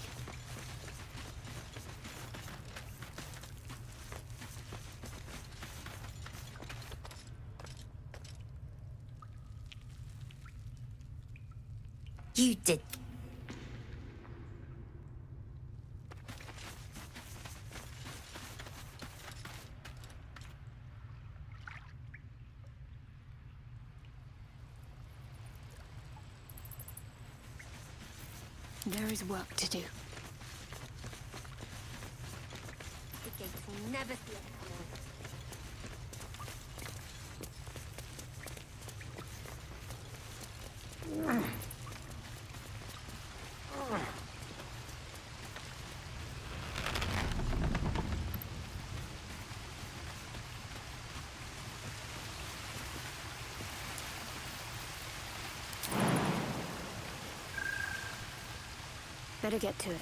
You did. There is work to do. The gates will never see it coming. Better get to it.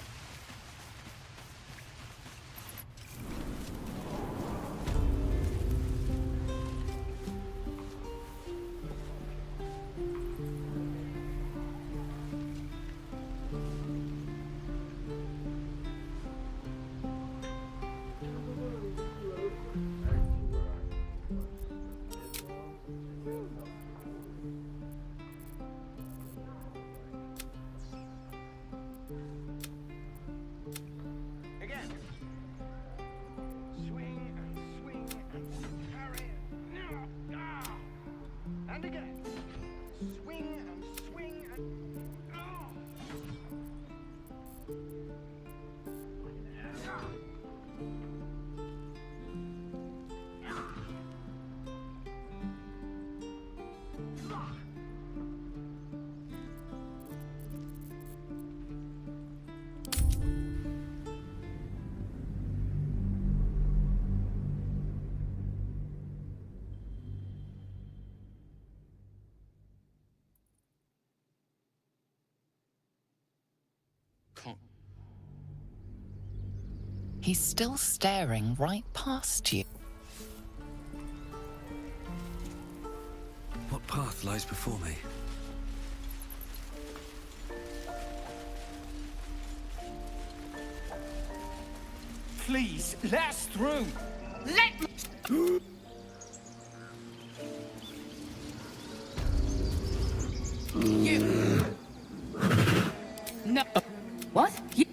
He's still staring right past you. What path lies before me? Please, let us through. Let me... You... No. What? You...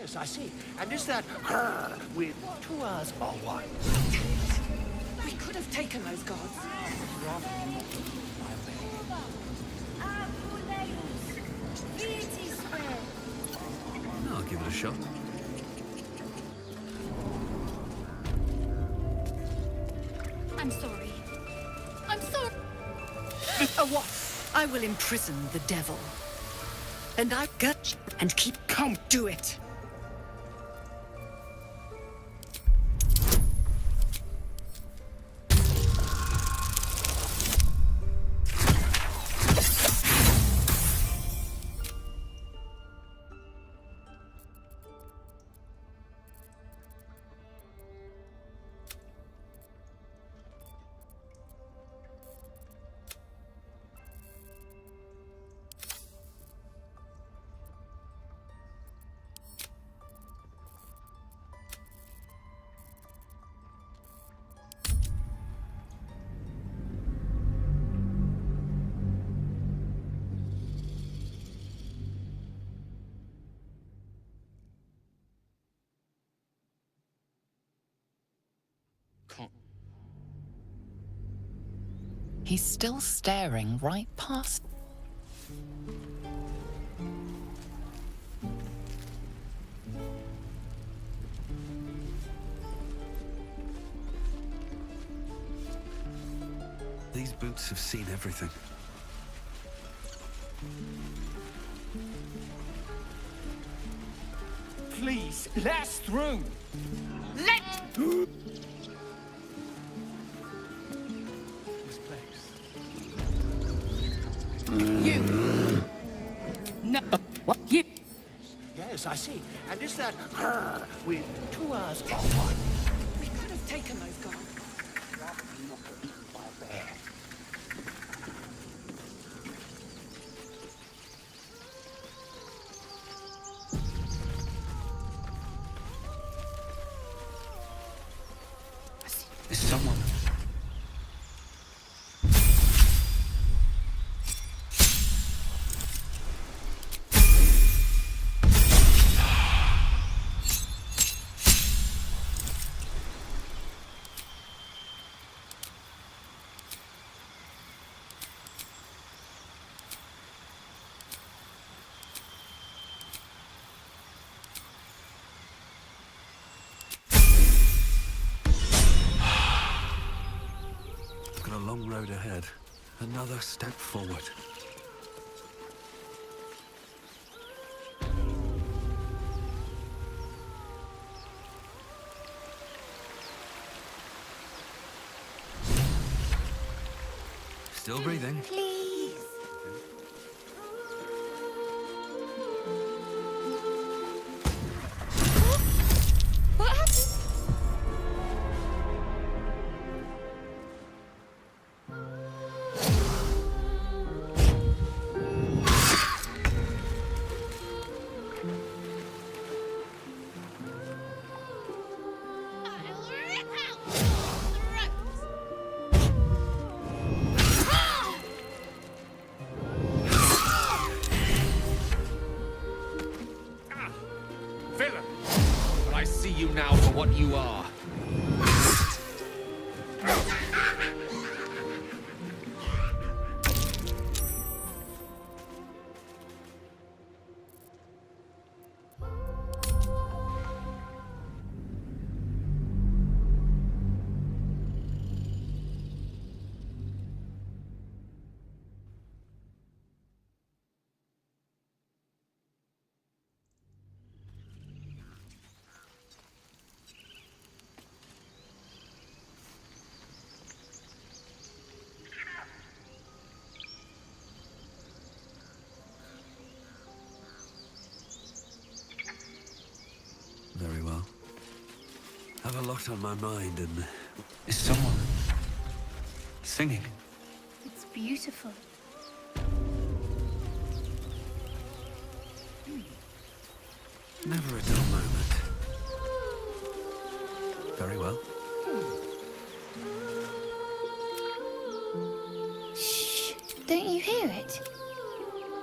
Yes, I see. And is that her with 2 R's or 1? could have taken those guards. I'll give it a shot. I'm sorry. I'm sorry. A what? I will imprison the devil. And I gut and keep calm. Do it. He's still staring right past. These boots have seen everything. Please, let us through. Let... This place. You. No. What? You. Yes, I see. And is that her with 2 R's or one? We could have taken those guards. Is someone... Got a long road ahead. Another step forward. Still breathing. Please. What happened? Villain! But I see you now for what you are. Very well. Have a lot on my mind and... Is someone... singing? It's beautiful. Never a dull moment. Very well. Shh. Don't you hear it?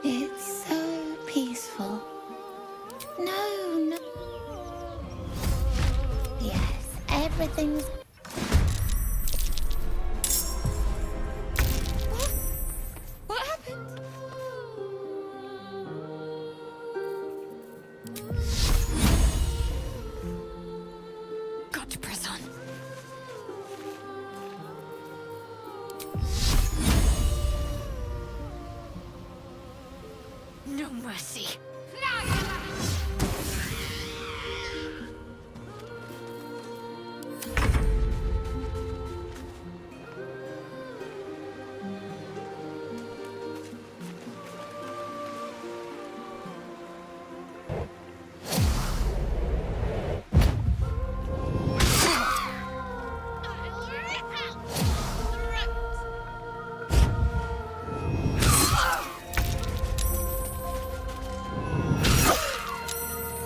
It's so peaceful. No, no. Yes, everything's... No mercy.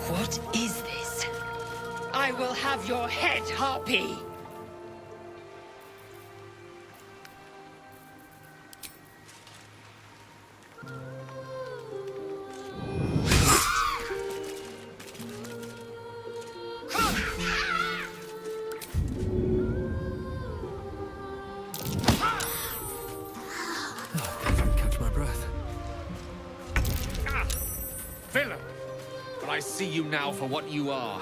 What is this? I will have your head, Harpy! Catch my breath. Villain! But I see you now for what you are.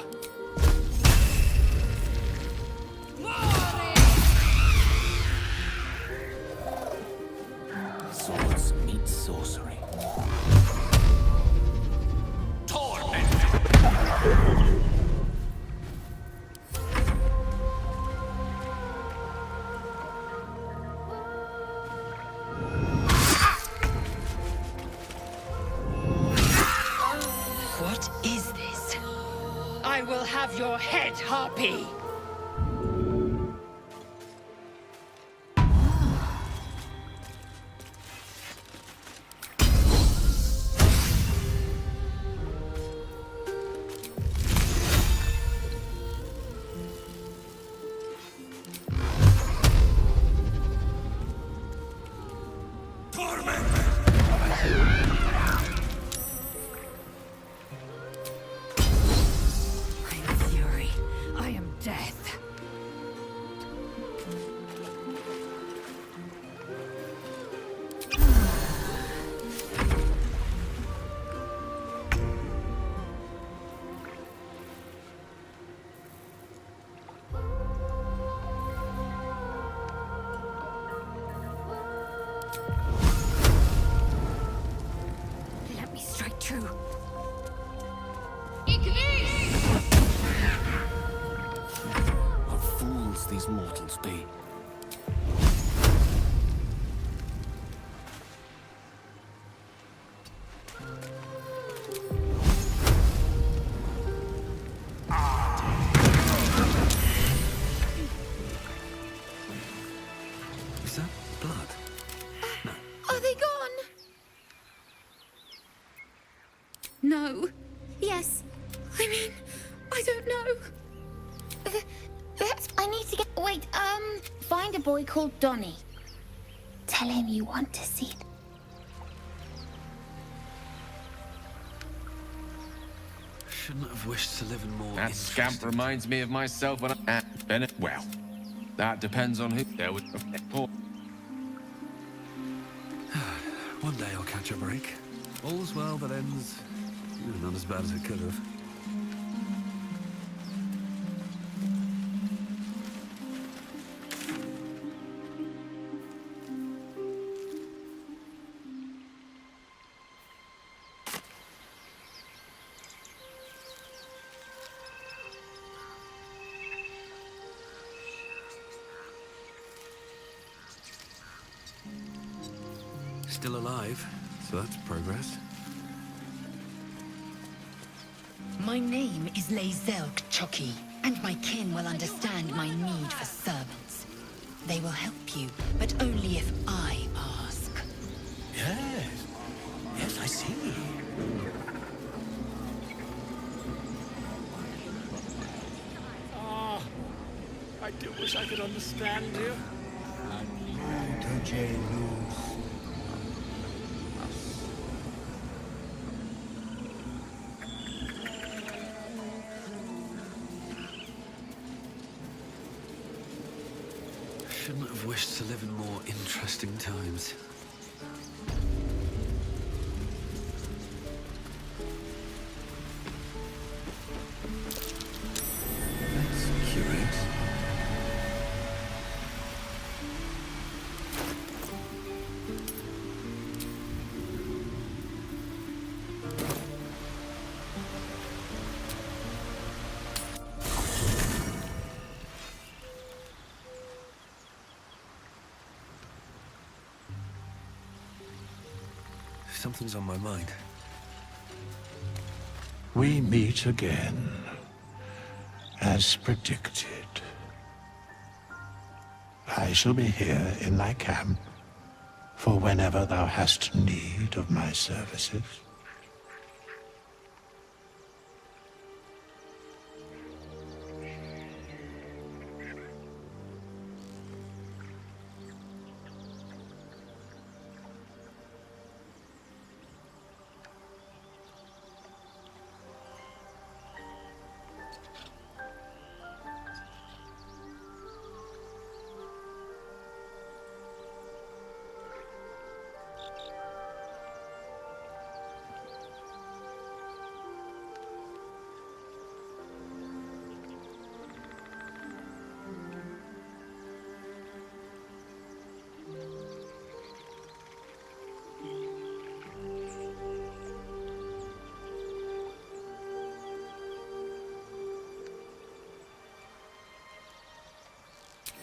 Swords meet sorcery. What is this? I will have your head, Harpy! I'm fury. I am death. Let me strike true. What fools these mortals be. Is that blood? Are they gone? No. Yes. I mean, I don't know. I need to get... Wait, find a boy called Donnie. Tell him you want to see... Shouldn't have wished to live in more. That scamp reminds me of myself when I... Bennett, well, that depends on who... There was... One day I'll catch a break. All's well that ends... not as bad as it could have. Still alive, so that's progress. My name is Lazelk Chucky, and my kin will understand my need for servants. They will help you, but only if I ask. Yes. Yes, I see. Ah, I do wish I could understand you. Shouldn't have wished to live in more interesting times. That's curious. something's on my mind. We meet again, as predicted. I shall be here in thy camp for whenever thou hast need of my services.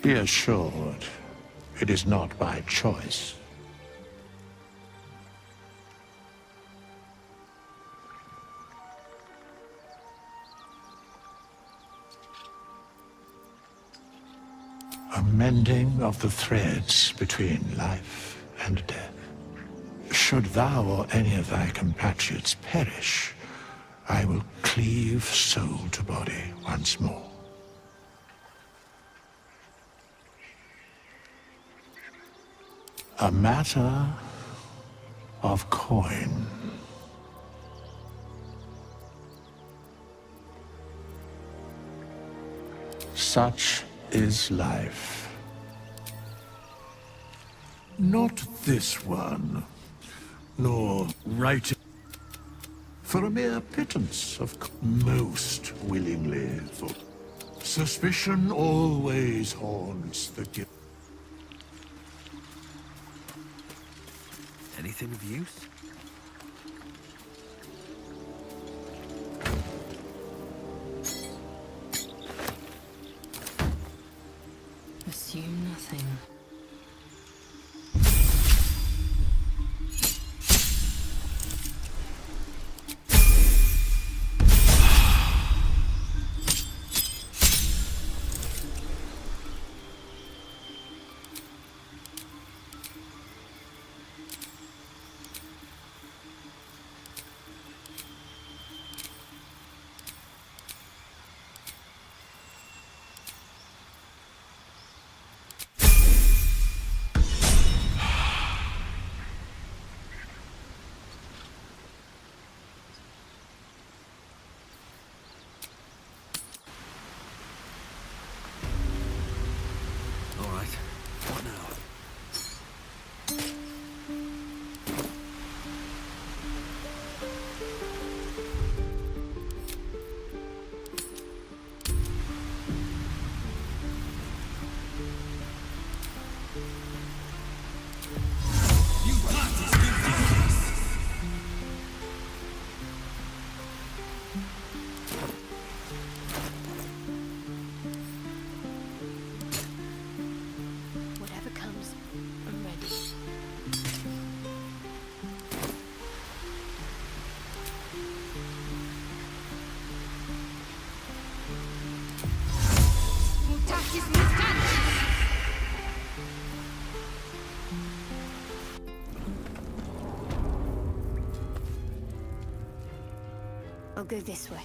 Be assured, it is not by choice. A mending of the threads between life and death. Should thou or any of thy compatriots perish, I will cleave soul to body once more. A matter of coin. Such is life. Not this one, nor writing for a mere pittance of most willingly. For suspicion always haunts the guilty. Anything of use? Assume nothing. Whatever comes, I'm ready. I'll go this way.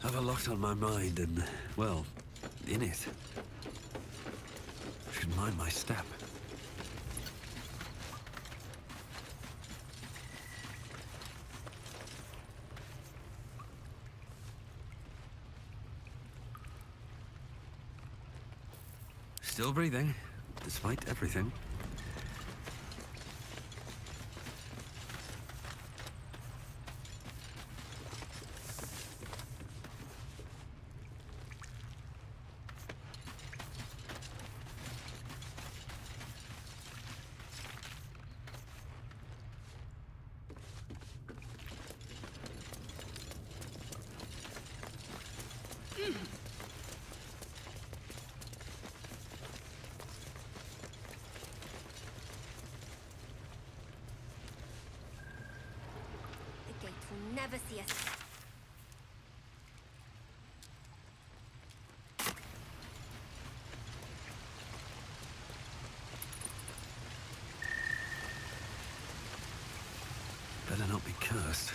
I've a lot on my mind and, well, in it. Should mind my step. Still breathing, despite everything. never see us. Better not be cursed.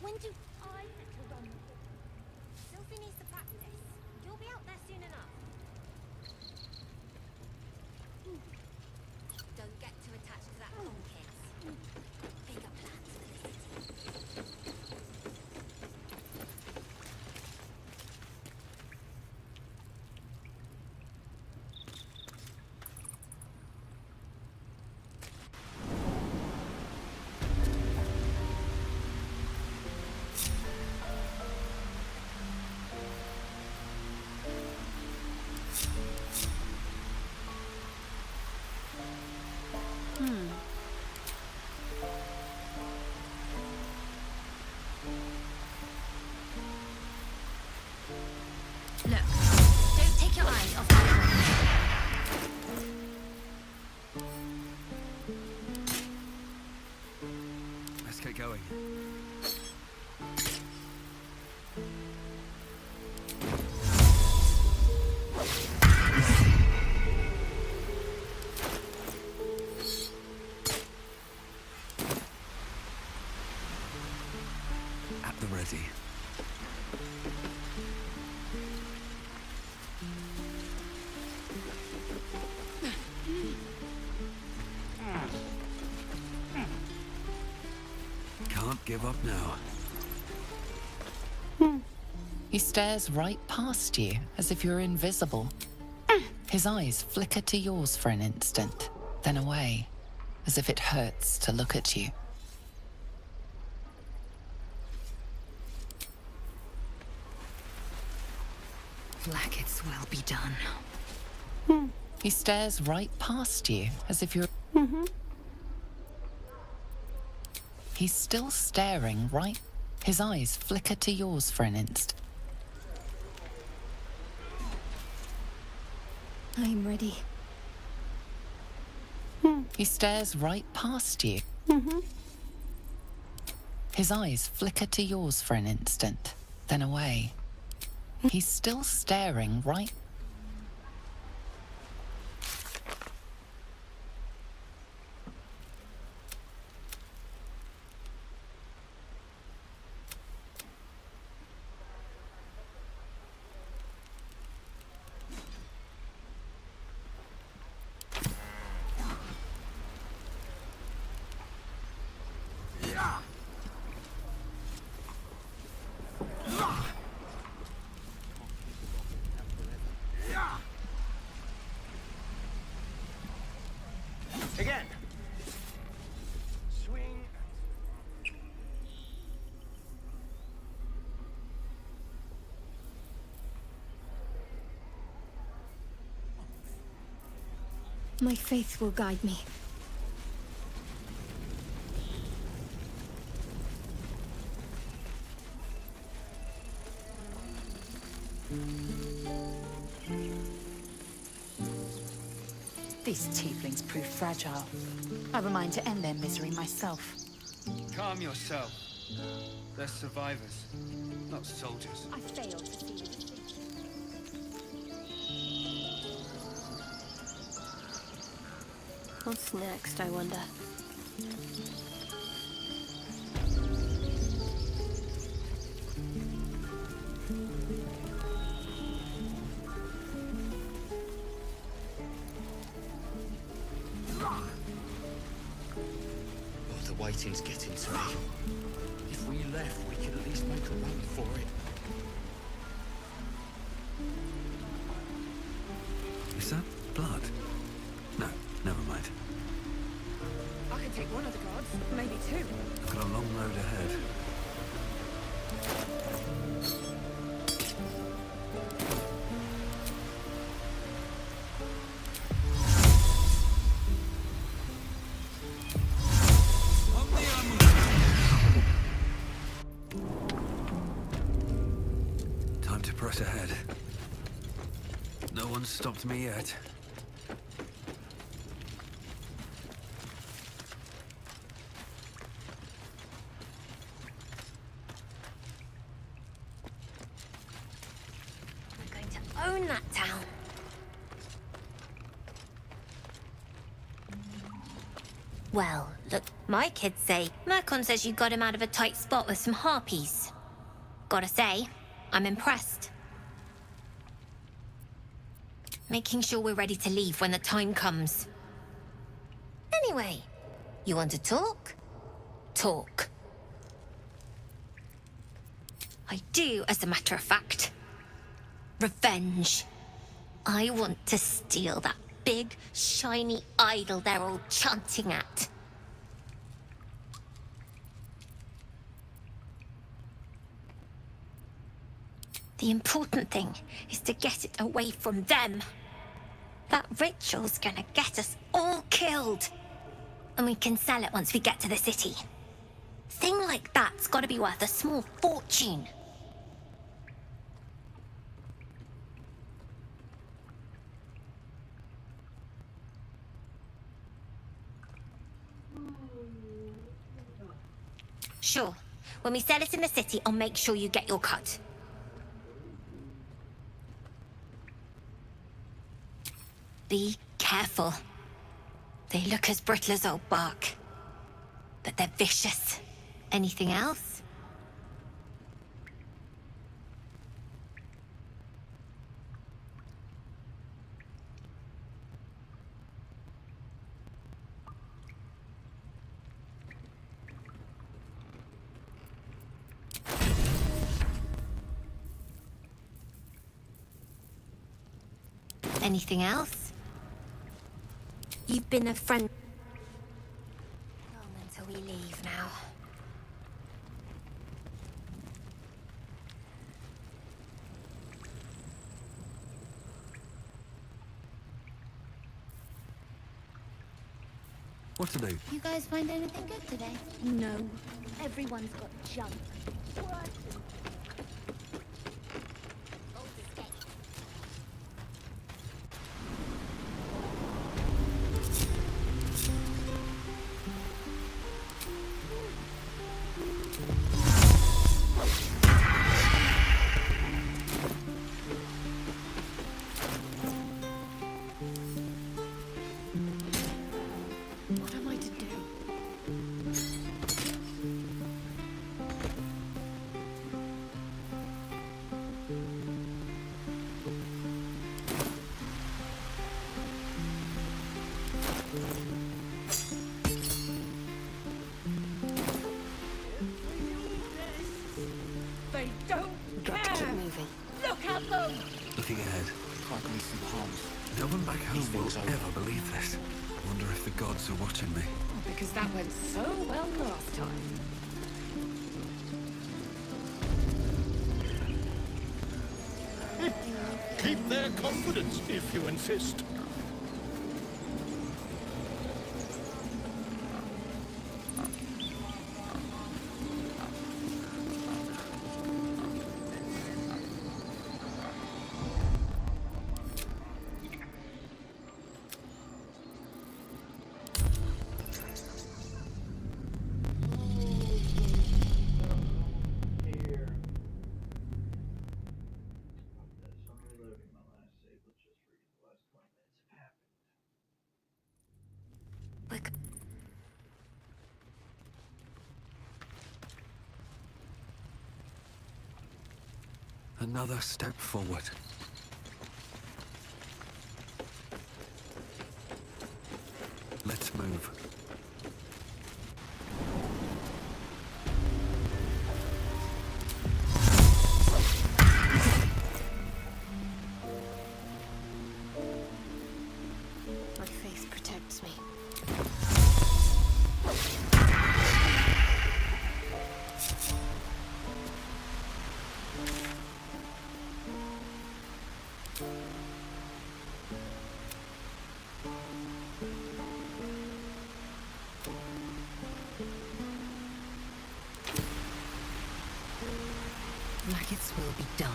When do I get to run the ball? Sylvie needs to practice. You'll be out there soon enough. Don't get too attached to that pole, kids. Bigger plans for the city. Look, don't take your eyes off my Let's get going. At the ready. Can't give up now. He stares right past you, as if you're invisible. His eyes flicker to yours for an instant, then away, as if it hurts to look at you. Blackets will be done. He stares right past you, as if you're... He's still staring right... His eyes flicker to yours for an instant. I'm ready. He stares right past you. His eyes flicker to yours for an instant, then away. He's still staring right... Again. Swing. My faith will guide me. These tieflings prove fragile. I've a mind to end their misery myself. Calm yourself. They're survivors, not soldiers. I failed to see this. What's next, I wonder? Oh, the waiting's getting to me. If we left, we could at least make a run for it. Is that blood? No, never mind. I can take one of the guards, maybe two. I've got a long road ahead. Time to press ahead. No one's stopped me yet. own that town. Well, look, my kids say Mercon says you got him out of a tight spot with some harpies. Gotta say, I'm impressed. Making sure we're ready to leave when the time comes. Anyway, you want to talk? Talk. I do, as a matter of fact. Revenge. I want to steal that big, shiny idol they're all chanting at. The important thing is to get it away from them. That ritual's gonna get us all killed. And we can sell it once we get to the city. Thing like that's gotta be worth a small fortune. Sure. When we sell it in the city, I'll make sure you get your cut. Be careful. They look as brittle as old bark. But they're vicious. Anything else? Anything else? You've been a friend long until we leave now. What to do? You guys find anything good today? No. Everyone's got junk. What am I to do? They don't Got to care. keep moving. Look at them. Looking ahead. Cracking some palms. No one back home will things over. ever believe this. Wonder if the gods are watching me. Because that went so well last time. Keep their confidence if you insist. Another step forward. Let's move. My faith protects me. Maggots will be done.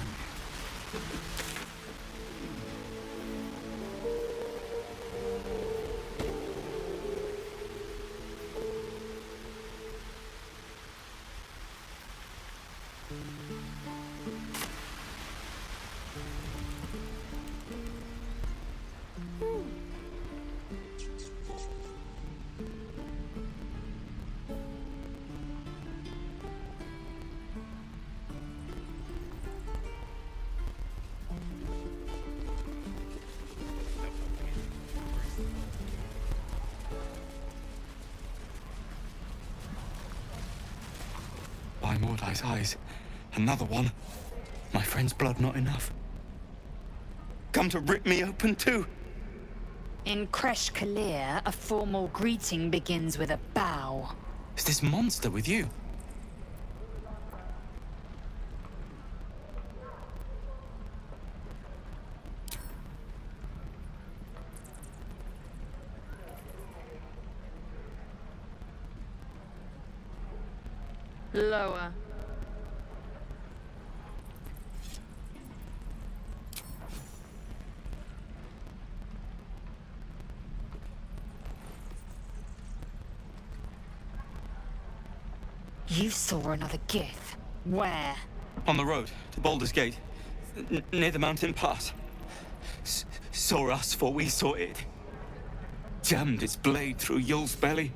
my Mordai's eyes. Another one. My friend's blood not enough. Come to rip me open too. In Kresh Kalir, a formal greeting begins with a bow. Is this monster with you? Lower. You saw another Gith. Where? On the road to Baldur's Gate, near the mountain pass. Saw us before we saw it. Jammed its blade through Yul's belly.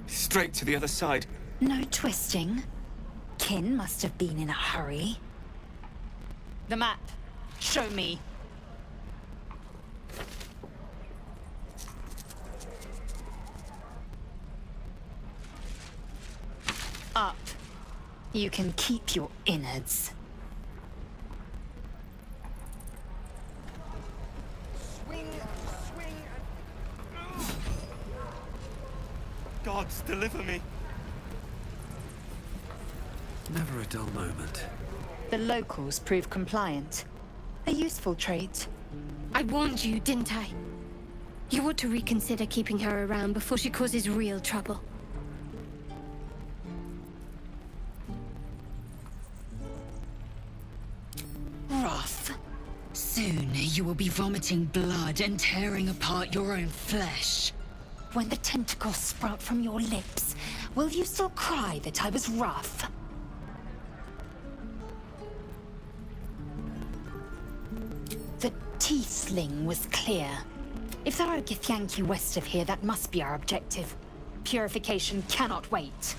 Straight to the other side. No twisting. Kin must have been in a hurry. The map. Show me. Up. You can keep your innards. Gods, deliver me. Never a dull moment. The locals prove compliant. A useful trait. I warned you, didn't I? You ought to reconsider keeping her around before she causes real trouble. Rough. Soon you will be vomiting blood and tearing apart your own flesh. When the tentacles sprout from your lips, will you still cry that I was rough? The Tiefling was clear. If there are Githyanki west of here, that must be our objective. Purification cannot wait.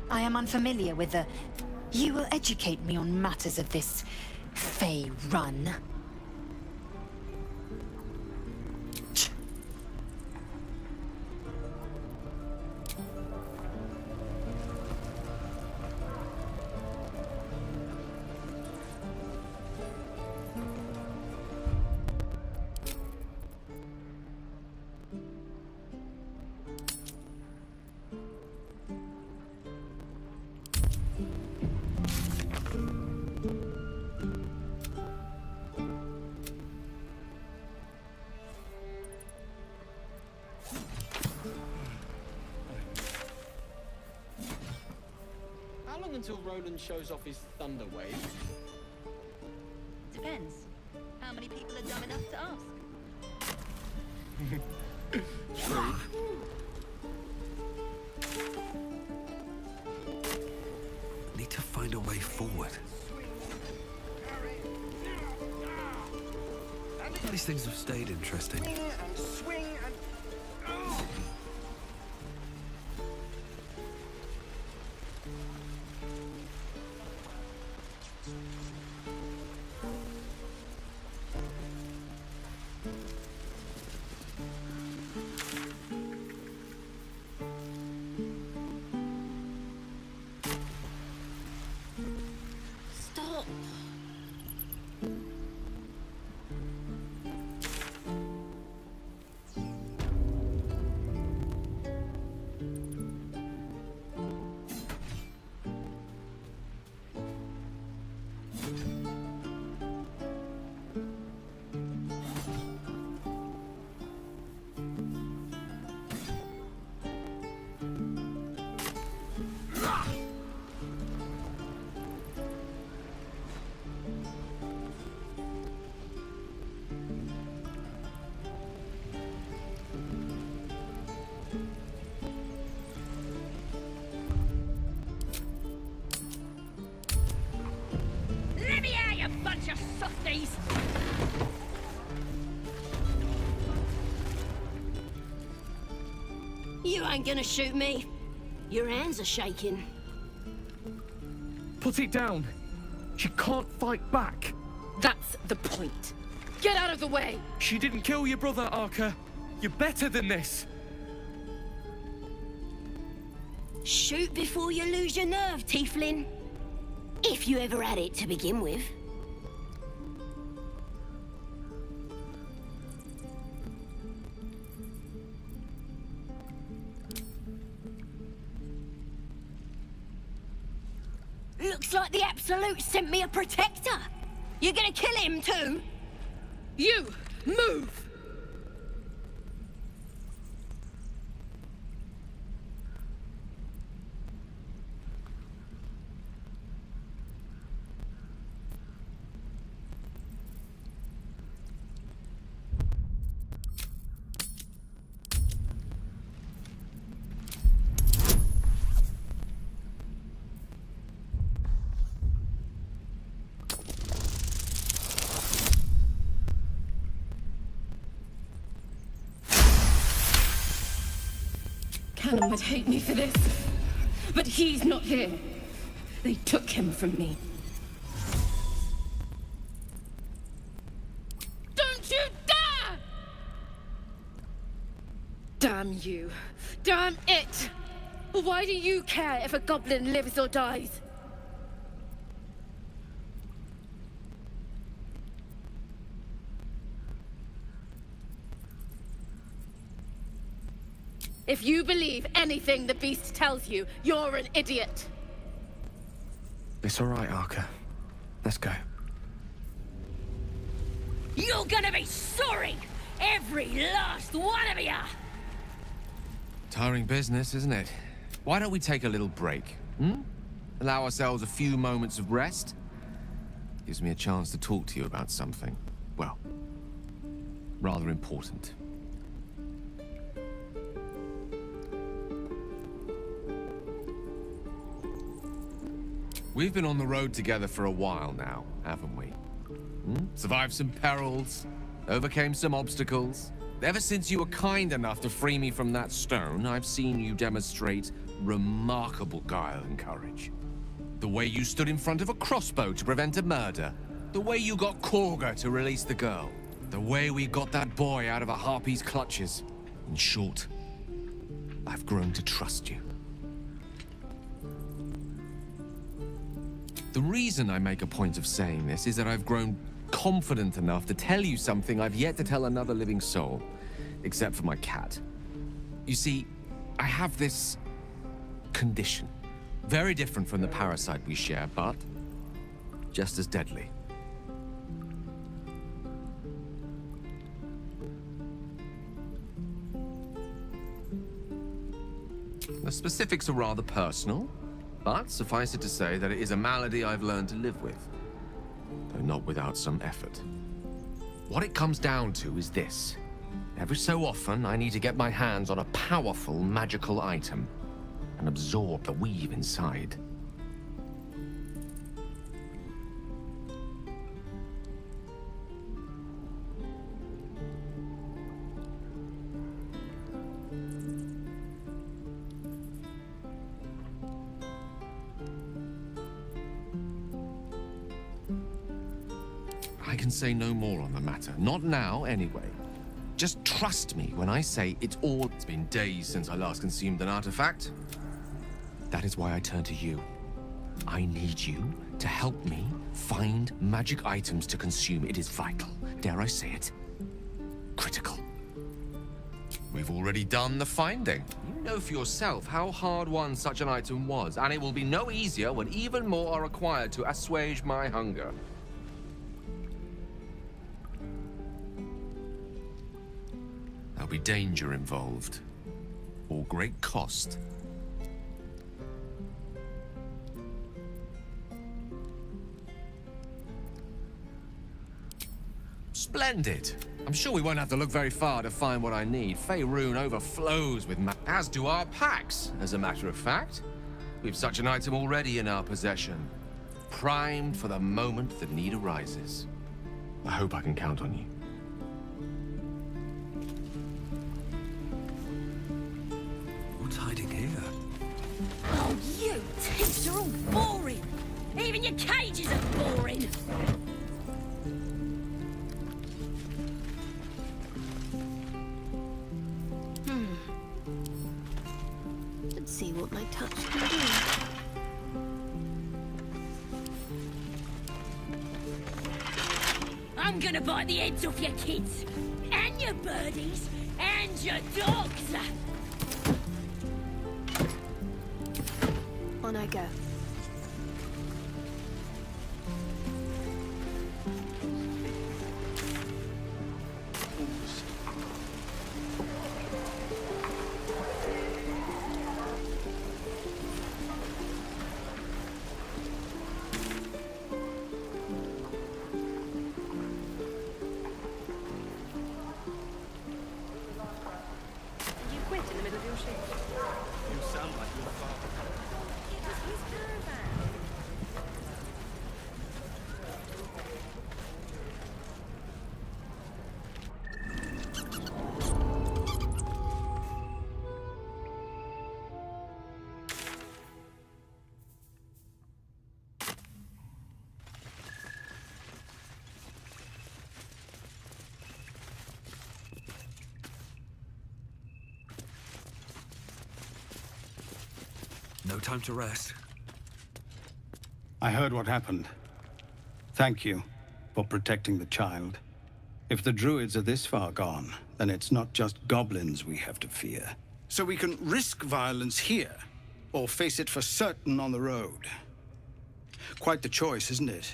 I am unfamiliar with the... You will educate me on matters of this Fey run. How long until Roland shows off his thunder wave? Depends. How many people are dumb enough to ask? True. Need to find a way forward. These things have stayed interesting. Swing and... Stop. Let me out, you bunch of softies! You ain't gonna shoot me. Your hands are shaking. Put it down. She can't fight back. That's the point. Get out of the way! She didn't kill your brother, Arca. You're better than this. Shoot before you lose your nerve, Tiefling. If you ever had it to begin with. Looks like the Absolute sent me a protector. You gonna kill him too? You, move! Cannon would hate me for this, but he's not here. They took him from me. Don't you dare! Damn you. Damn it! Why do you care if a goblin lives or dies? If you believe anything the beast tells you, you're an idiot. It's all right, Arca. Let's go. You're gonna be sorry! Every last one of ya! Tiring business, isn't it? Why don't we take a little break, hmm? Allow ourselves a few moments of rest? Gives me a chance to talk to you about something, well, rather important. We've been on the road together for a while now, haven't we? Survived some perils, overcame some obstacles. Ever since you were kind enough to free me from that stone, I've seen you demonstrate remarkable guile and courage. The way you stood in front of a crossbow to prevent a murder. The way you got Korga to release the girl. The way we got that boy out of a harpy's clutches. In short, I've grown to trust you. The reason I make a point of saying this is that I've grown confident enough to tell you something I've yet to tell another living soul, except for my cat. You see, I have this condition. Very different from the parasite we share, but just as deadly. The specifics are rather personal, but suffice it to say that it is a malady I've learned to live with, though not without some effort. What it comes down to is this. Every so often, I need to get my hands on a powerful magical item and absorb the weave inside. I can say no more on the matter. Not now, anyway. Just trust me when I say it's all... It's been days since I last consumed an artifact. That is why I turn to you. I need you to help me find magic items to consume. It is vital. Dare I say it? Critical. We've already done the finding. You know for yourself how hard-won such an item was, and it will be no easier when even more are required to assuage my hunger. There'll be danger involved, or great cost. Splendid. I'm sure we won't have to look very far to find what I need. Faerun overflows with as do our packs, as a matter of fact. We've such an item already in our possession. Primed for the moment the need arises. I hope I can count on you. What's hiding here? Oh, you tips are all boring. Even your cages are boring. Let's see what my touch I'm gonna bite the heads off your kids, and your birdies, and your dogs! On I go. You quit in the middle of your shift. You sound like your father. It was his caravan. No time to rest. I heard what happened. Thank you for protecting the child. If the druids are this far gone, then it's not just goblins we have to fear. So we can risk violence here, or face it for certain on the road. Quite the choice, isn't it?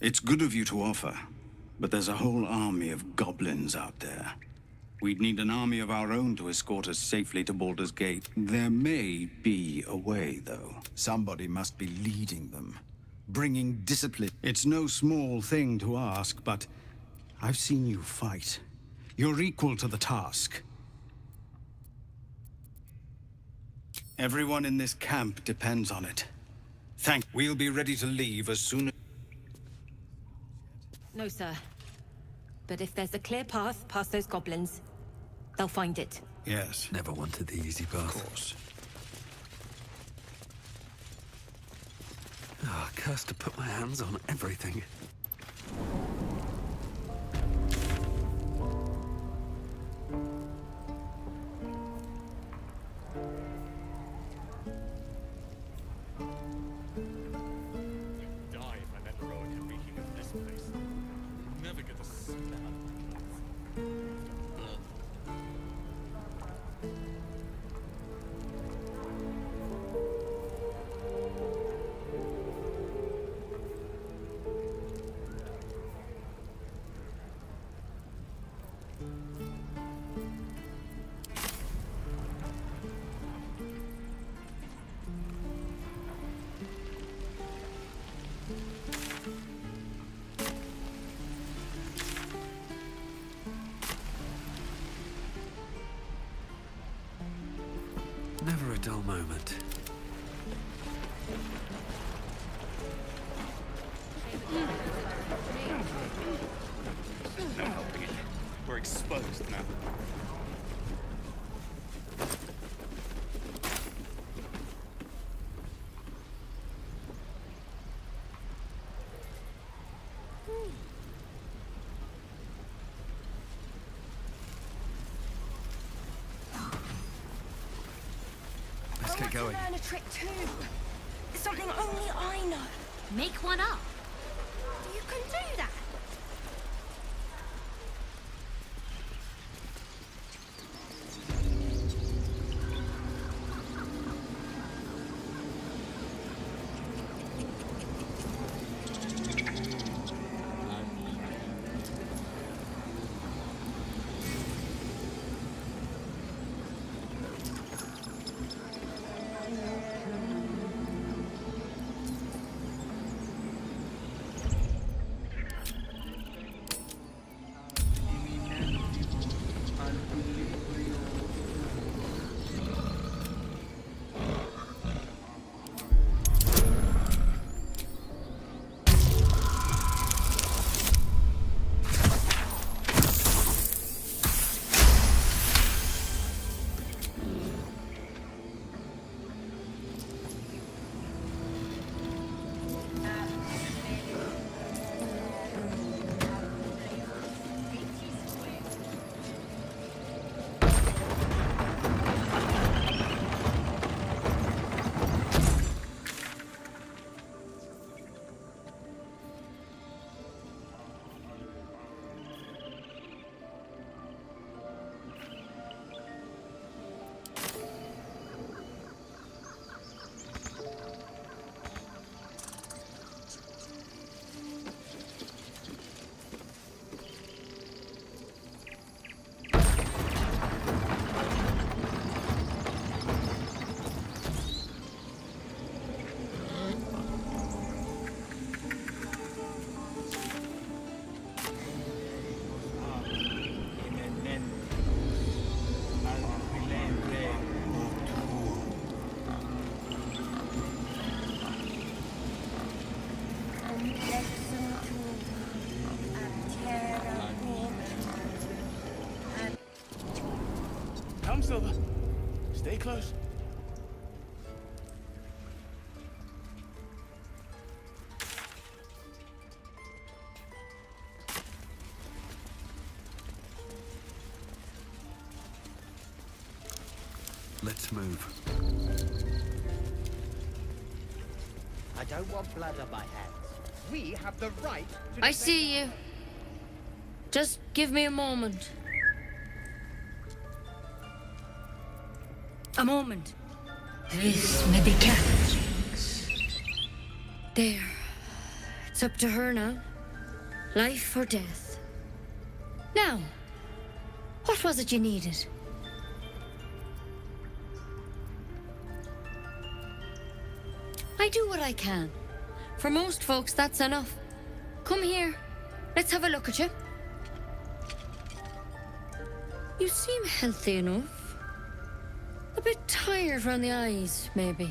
It's good of you to offer, but there's a whole army of goblins out there. We'd need an army of our own to escort us safely to Baldur's Gate. There may be a way, though. Somebody must be leading them, bringing discipline. It's no small thing to ask, but I've seen you fight. You're equal to the task. Everyone in this camp depends on it. We'll be ready to leave as soon as... No, sir. But if there's a clear path past those goblins, they'll find it. Yes. Never wanted the easy path. Of course. Ah, cursed to put my hands on everything. Die if I let Rowan come reeking of this place. Never get the smell out of my blood. Never a dull moment. No helping it. We're exposed now. Let's get going. I want to learn a trick too. Something only I know. Make one up. You can do that. Come, Silver. Stay close. Let's move. I don't want blood on my hands. We have the right to I see you. Just give me a moment. A moment. This may be kept. There. It's up to her now. Life or death. Now, what was it you needed? I do what I can. For most folks, that's enough. Come here. Let's have a look at you. You seem healthy enough. A bit tired around the eyes, maybe.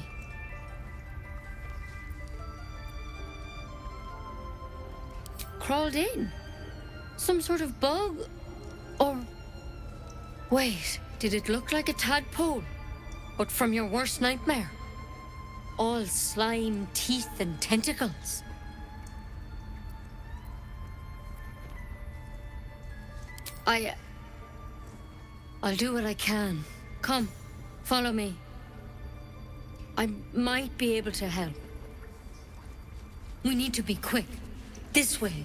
Crawled in? Some sort of bug? Or... Wait, did it look like a tadpole? But from your worst nightmare? All slime, teeth, and tentacles. I'll do what I can. Come, follow me. I might be able to help. We need to be quick. This way.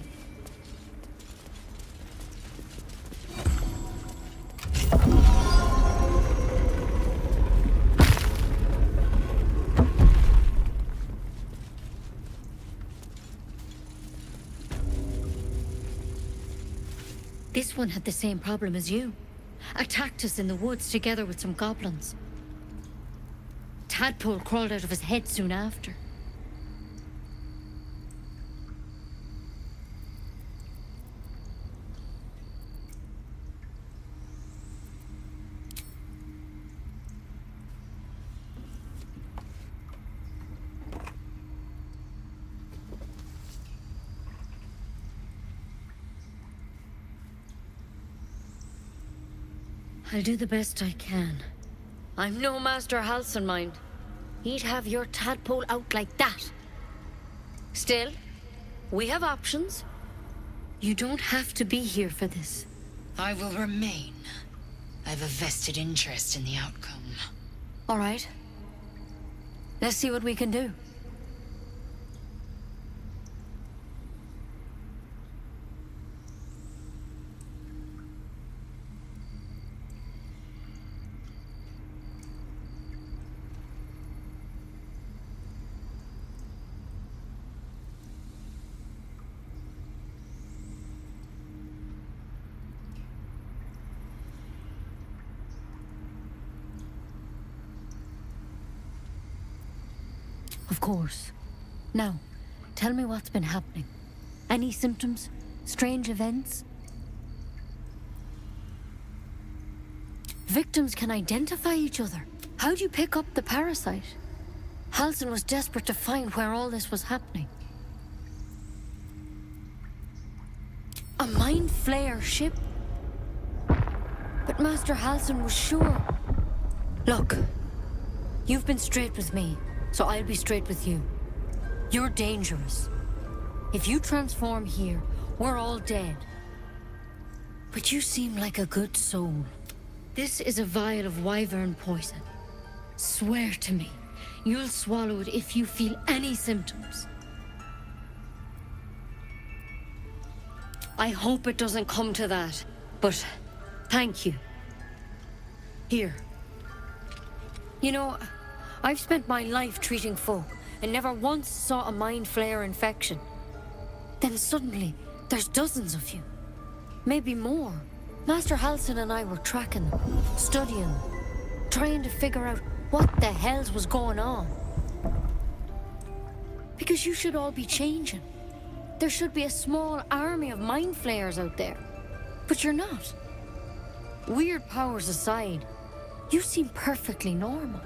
This one had the same problem as you. Attacked us in the woods together with some goblins. Tadpole crawled out of his head soon after. I'll do the best I can. I'm no Master Halcyon, mind. He'd have your tadpole out like that. Still, we have options. You don't have to be here for this. I will remain. I have a vested interest in the outcome. All right. Let's see what we can do. Of course. Now, tell me what's been happening. Any symptoms? Strange events? Victims can identify each other. How'd you pick up the parasite? Halcyon was desperate to find where all this was happening. A mind flayer ship? But Master Halcyon was sure. Look, you've been straight with me. So I'll be straight with you. You're dangerous. If you transform here, we're all dead. But you seem like a good soul. This is a vial of wyvern poison. Swear to me, you'll swallow it if you feel any symptoms. I hope it doesn't come to that, but thank you. Here. You know, I've spent my life treating folk and never once saw a mind flayer infection. Then suddenly, there's dozens of you. Maybe more. Master Halcyon and I were tracking them, studying them, trying to figure out what the hells was going on. Because you should all be changing. There should be a small army of mind flayers out there. But you're not. Weird powers aside, you seem perfectly normal.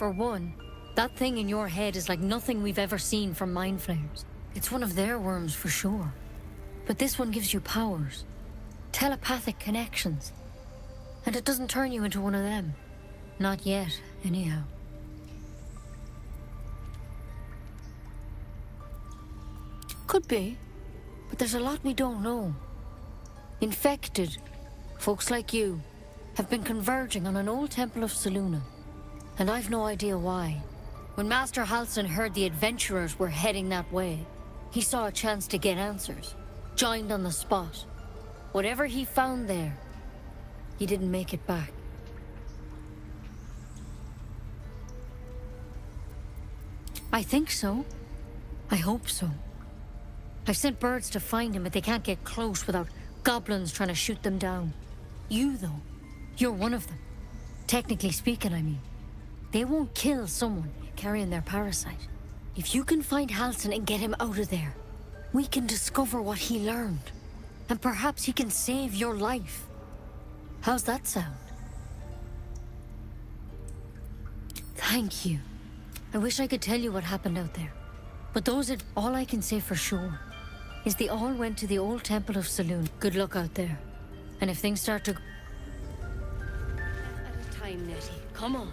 For one, that thing in your head is like nothing we've ever seen from mind flayers. It's one of their worms for sure. But this one gives you powers. Telepathic connections. And it doesn't turn you into one of them. Not yet, anyhow. Could be. But there's a lot we don't know. Infected, folks like you, have been converging on an old temple of Selûne. And I've no idea why. When Master Halsin heard the adventurers were heading that way, he saw a chance to get answers. Joined on the spot. Whatever he found there, he didn't make it back. I think so. I hope so. I've sent birds to find him, but they can't get close without goblins trying to shoot them down. You, though, you're one of them. Technically speaking, I mean. They won't kill someone carrying their parasite. If you can find Halsin and get him out of there, we can discover what he learned. And perhaps he can save your life. How's that sound? Thank you. I wish I could tell you what happened out there. But those are all I can say for sure. Is they all went to the old temple of Selûne. Good luck out there. And if things start to... At a time, Nettie. Come on.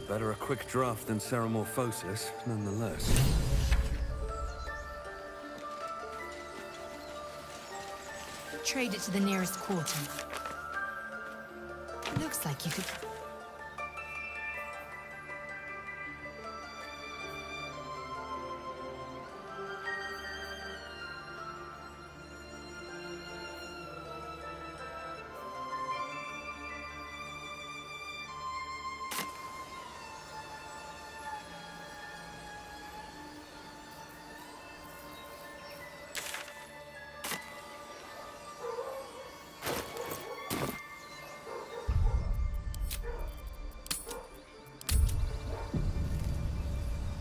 Better a quick draft than Ceramorphosis, nonetheless. Trade it to the nearest quarter. Looks like you could